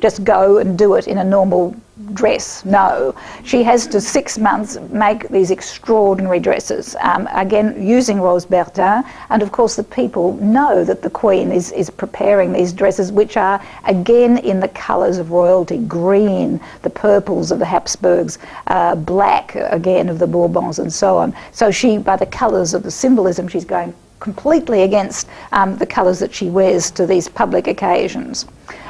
just go and do it in a normal dress. No, she has to 6 months make these extraordinary dresses, again using Rose Bertin, and of course the people know that the Queen is preparing these dresses, which are again in the colours of royalty: green, the purples of the Habsburgs, black again of the Bourbons, and so on. So she, by the colours of the symbolism, she's going completely against the colours that she wears to these public occasions.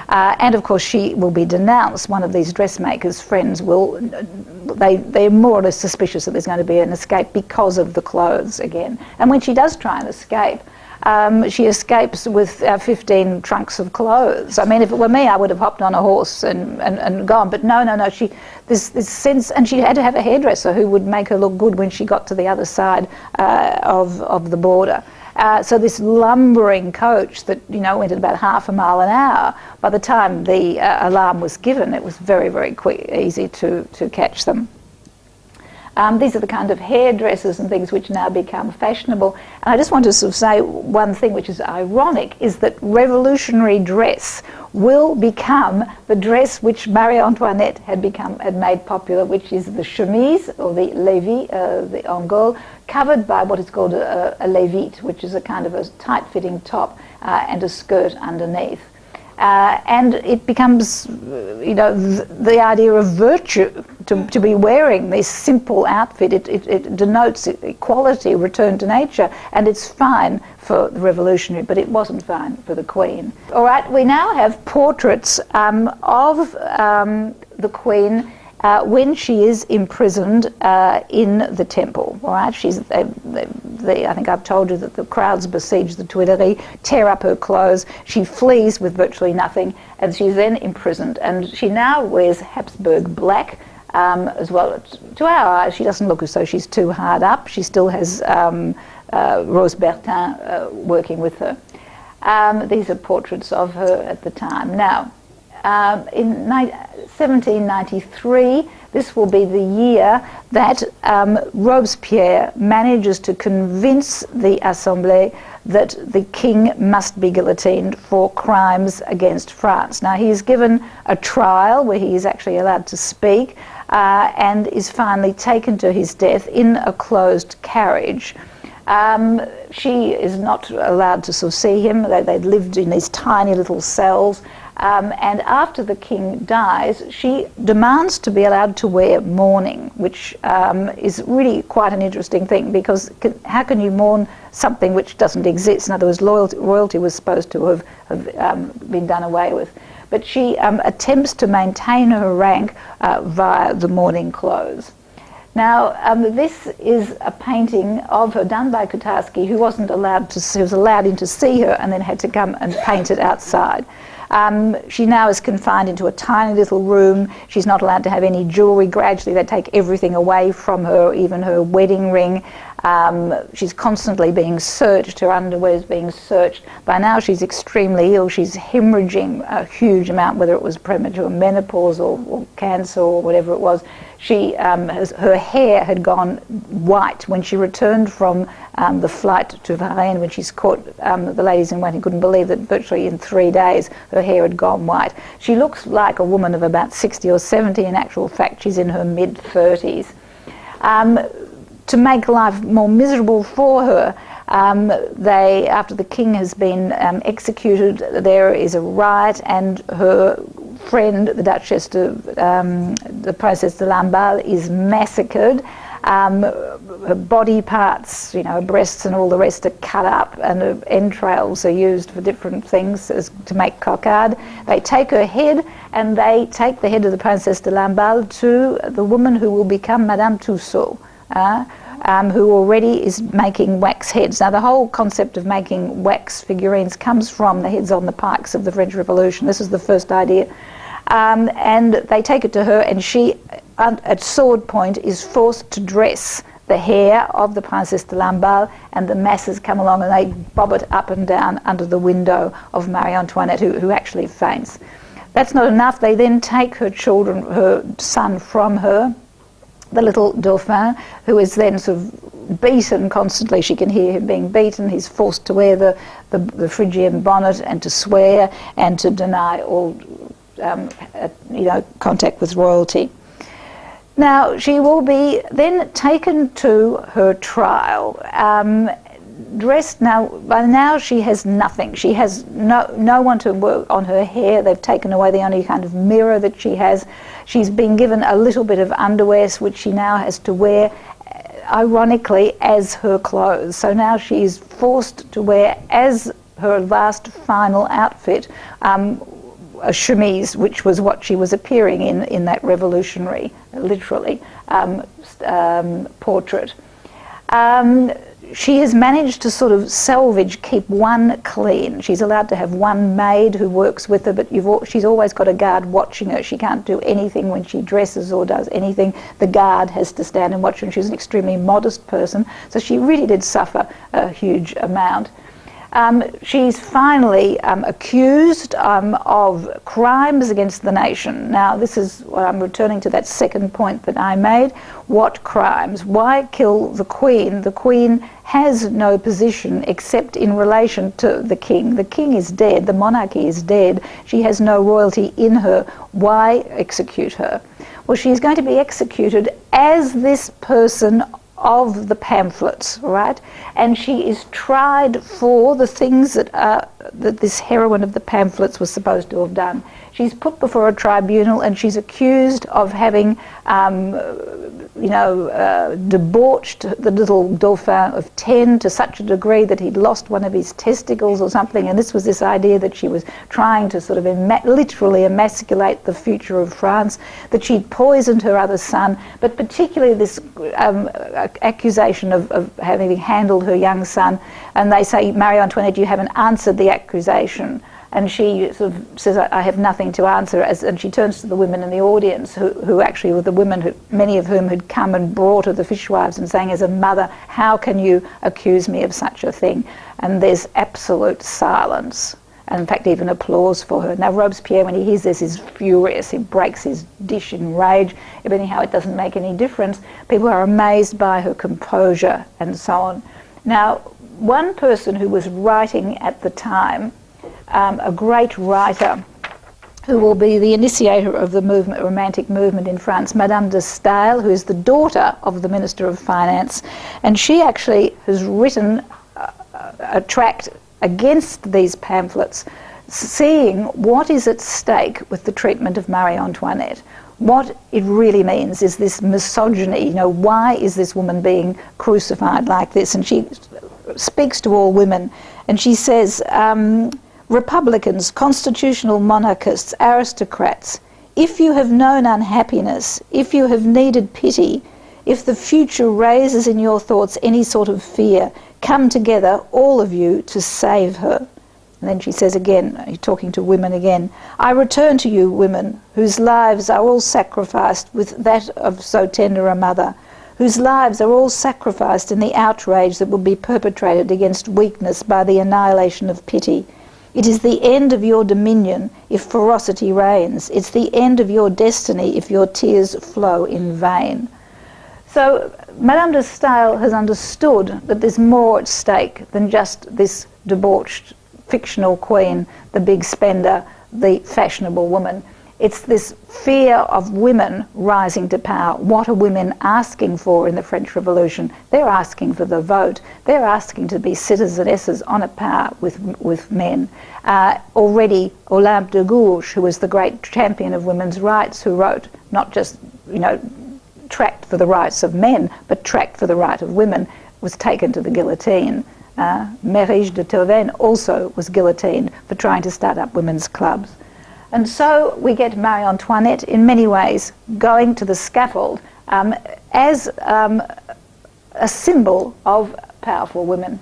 And of course she will be denounced. One of these dressmakers' friends they're more or less suspicious that there's going to be an escape because of the clothes again. And when she does try and escape, she escapes with 15 trunks of clothes. I mean, if it were me, I would have hopped on a horse and gone. But no, this sense, and she had to have a hairdresser who would make her look good when she got to the other side of the border. So this lumbering coach that went at about half a mile an hour, by the time the alarm was given, it was very, very easy to catch them. These are the kind of hairdressers and things which now become fashionable. And I just want to sort of say one thing which is ironic, is that revolutionary dress will become the dress which Marie Antoinette had made popular, which is the chemise, or the lévis, the engole, covered by what is called a lévite, which is a kind of a tight-fitting top and a skirt underneath. And it becomes, the idea of virtue to be wearing this simple outfit. It denotes equality, return to nature, and it's fine for the revolutionary, but it wasn't fine for the Queen. All right, we now have portraits of the Queen when she is imprisoned in the Temple. All right, I think I've told you that the crowds besiege the Tuileries, tear up her clothes. She flees with virtually nothing, and she's then imprisoned. And she now wears Habsburg black as well. To our eyes, she doesn't look as though she's too hard up. She still has Rose Bertin working with her. These are portraits of her at the time. Now, in 1793, this will be the year that Robespierre manages to convince the Assemblée that the king must be guillotined for crimes against France. Now, he is given a trial where he is actually allowed to speak and is finally taken to his death in a closed carriage. She is not allowed to sort of see him. They'd lived in these tiny little cells. And after the king dies, she demands to be allowed to wear mourning, which is really quite an interesting thing, because how can you mourn something which doesn't exist? In other words, royalty was supposed to have been done away with. But she attempts to maintain her rank via the mourning clothes. Now, this is a painting of her done by Kutarski, who wasn't allowed to see, was allowed in to see her and then had to come and paint it outside. She now is confined into a tiny little room. She's not allowed to have any jewellery. Gradually they take everything away from her, even her wedding ring. She's constantly being searched. Her underwear is being searched. By now she's extremely ill. She's hemorrhaging a huge amount, whether it was premature menopause or cancer or whatever it was. Her hair had gone white when she returned from the flight to Varennes, when she's caught. The ladies in waiting couldn't believe that virtually in 3 days her hair had gone white. She looks like a woman of about 60 or 70. In actual fact, she's in her mid-30s. To make life more miserable for her, after the king has been executed, there is a riot, and her friend, the Duchess the Princess de Lamballe, is massacred. Her body parts, her breasts and all the rest, are cut up, and her entrails are used for different things to make cocarde. They take her head, and they take the head of the Princess de Lamballe to the woman who will become Madame Tussaud, who already is making wax heads. Now, the whole concept of making wax figurines comes from the heads on the pikes of the French Revolution. This is the first idea. And they take it to her, and she, at sword point, is forced to dress the hair of the Princess de Lamballe, and the masses come along and they bob it up and down under the window of Marie Antoinette, who actually faints. That's not enough. They then take her son from her, the little Dauphin, who is then sort of beaten constantly. She can hear him being beaten. He's forced to wear the Phrygian bonnet and to swear and to deny all contact with royalty. Now, she will be then taken to her trial, dressed. Now, by now she has nothing. She has no one to work on her hair. They've taken away the only kind of mirror that she has. She's been given a little bit of underwear, which she now has to wear, ironically, as her clothes. So now she's forced to wear, as her last final outfit, a chemise, which was what she was appearing in that revolutionary, literally, portrait. She has managed to sort of keep one clean. She's allowed to have one maid who works with her, but she's always got a guard watching her. She can't do anything when she dresses or does anything. The guard has to stand and watch her, and she's an extremely modest person, so she really did suffer a huge amount. She's finally accused of crimes against the nation. Now, this is what I'm returning to, that second point that I made. What crimes? Why kill the Queen? The Queen has no position except in relation to the King. The King is dead. The monarchy is dead. She has no royalty in her. Why execute her? Well, she's going to be executed as this person of the pamphlets, right? And she is tried for the things that this heroine of the pamphlets was supposed to have done. She's put before a tribunal, and she's accused of having debauched the little Dauphin of 10 to such a degree that he'd lost one of his testicles or something. And this was this idea that she was trying to sort of literally emasculate the future of France, that she'd poisoned her other son, but particularly this accusation of having handled her young son, and they say, Marie Antoinette, you haven't answered the accusation. And she sort of says, I have nothing to answer. And she turns to the women in the audience, who actually were the women, many of whom had come and brought her the fishwives, and saying, as a mother, how can you accuse me of such a thing? And there's absolute silence. And in fact, even applause for her. Now, Robespierre, when he hears this, is furious. He breaks his dish in rage. If anyhow, it doesn't make any difference. People are amazed by her composure and so on. Now, one person who was writing at the time, a great writer who will be the initiator of the movement, romantic movement in France, Madame de Staël, who is the daughter of the Minister of Finance, and she actually has written a tract against these pamphlets, seeing what is at stake with the treatment of Marie Antoinette. What it really means is this misogyny. Why is this woman being crucified like this? And she speaks to all women, and she says, Republicans, constitutional monarchists, aristocrats, if you have known unhappiness, if you have needed pity, if the future raises in your thoughts any sort of fear, come together, all of you, to save her. And then she says again, talking to women again, I return to you, women, whose lives are all sacrificed with that of so tender a mother, whose lives are all sacrificed in the outrage that will be perpetrated against weakness by the annihilation of pity. It is the end of your dominion if ferocity reigns. It's the end of your destiny if your tears flow in vain. So Madame de Staël has understood that there's more at stake than just this debauched fictional queen, the big spender, the fashionable woman. It's this fear of women rising to power. What are women asking for in the French Revolution? They're asking for the vote. They're asking to be citizenesses on a par with men. Already Olympe de Gouges, who was the great champion of women's rights, who wrote not just, tract for the rights of men, but tract for the right of women, was taken to the guillotine. Mérige de Tauvin also was guillotined for trying to start up women's clubs. And so we get Marie Antoinette in many ways going to the scaffold as a symbol of powerful women.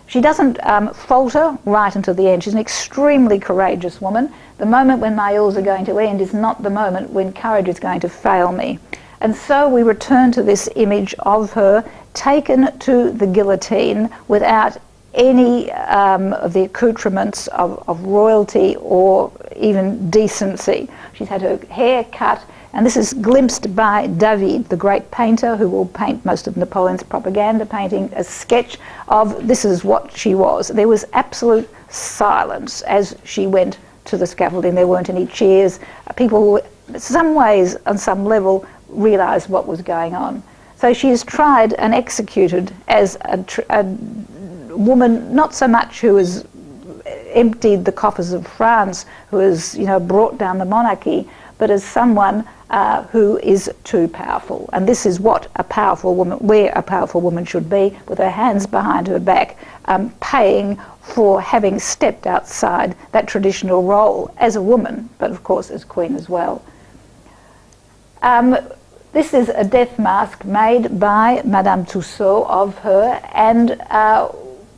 She doesn't falter right until the end. She's an extremely courageous woman. The moment when my ills are going to end is not the moment when courage is going to fail me. And so we return to this image of her taken to the guillotine without any of the accoutrements of royalty or even decency. She's had her hair cut, and this is glimpsed by David, the great painter, who will paint most of Napoleon's propaganda, painting a sketch of this is what she was. There was absolute silence as she went to the scaffolding. There weren't any cheers. People, in some ways, on some level, realised what was going on. So she is tried and executed as a woman, not so much who has emptied the coffers of France, who has brought down the monarchy, but as someone who is too powerful. And this is what a powerful woman, where a powerful woman should be, with her hands behind her back, paying for having stepped outside that traditional role as a woman, but of course as queen as well. This is a death mask made by Madame Tussaud of her, and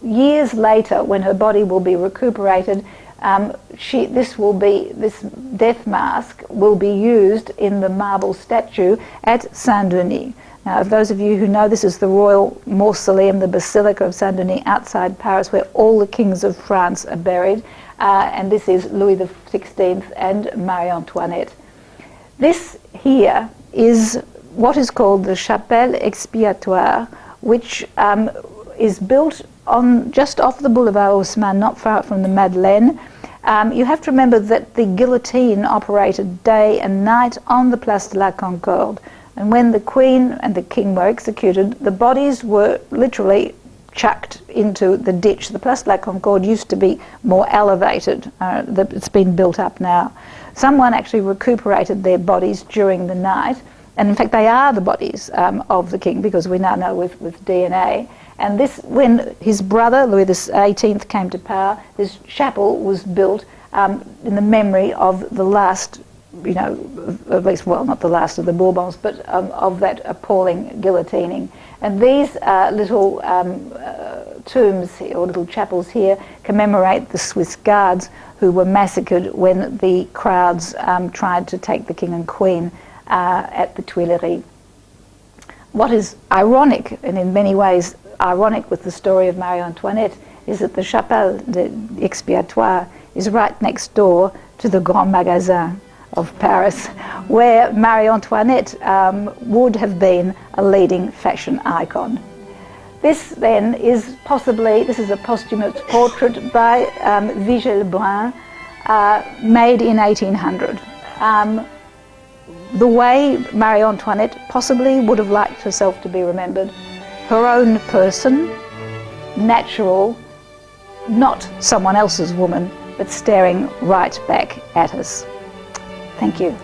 years later, when her body will be recuperated, this death mask will be used in the marble statue at Saint-Denis. Now, if those of you who know, this is the royal mausoleum, the Basilica of Saint-Denis outside Paris, where all the kings of France are buried, and this is Louis XVI and Marie Antoinette. This here is what is called the chapelle expiatoire, which is built on just off the Boulevard Haussmann, not far from the Madeleine. You have to remember that the guillotine operated day and night on the Place de la Concorde, and when the Queen and the King were executed, the bodies were literally chucked into the ditch. The Place de la Concorde used to be more elevated. It's been built up now. Someone actually recuperated their bodies during the night, and in fact they are the bodies of the king, because we now know with DNA. And this, when his brother Louis XVIII came to power, this chapel was built in the memory of the last you know, at least, well, not the last of the Bourbons, but of that appalling guillotining. And these little tombs or little chapels here commemorate the Swiss guards who were massacred when the crowds tried to take the king and queen at the Tuileries. What is ironic, and in many ways ironic with the story of Marie Antoinette, is that the Chapelle d'Expiatoire is right next door to the Grand Magasin of Paris, where Marie Antoinette would have been a leading fashion icon. This then is possibly, this is a posthumous portrait by Vigée Lebrun, made in 1800. The way Marie Antoinette possibly would have liked herself to be remembered, her own person, natural, not someone else's woman, but staring right back at us. Thank you.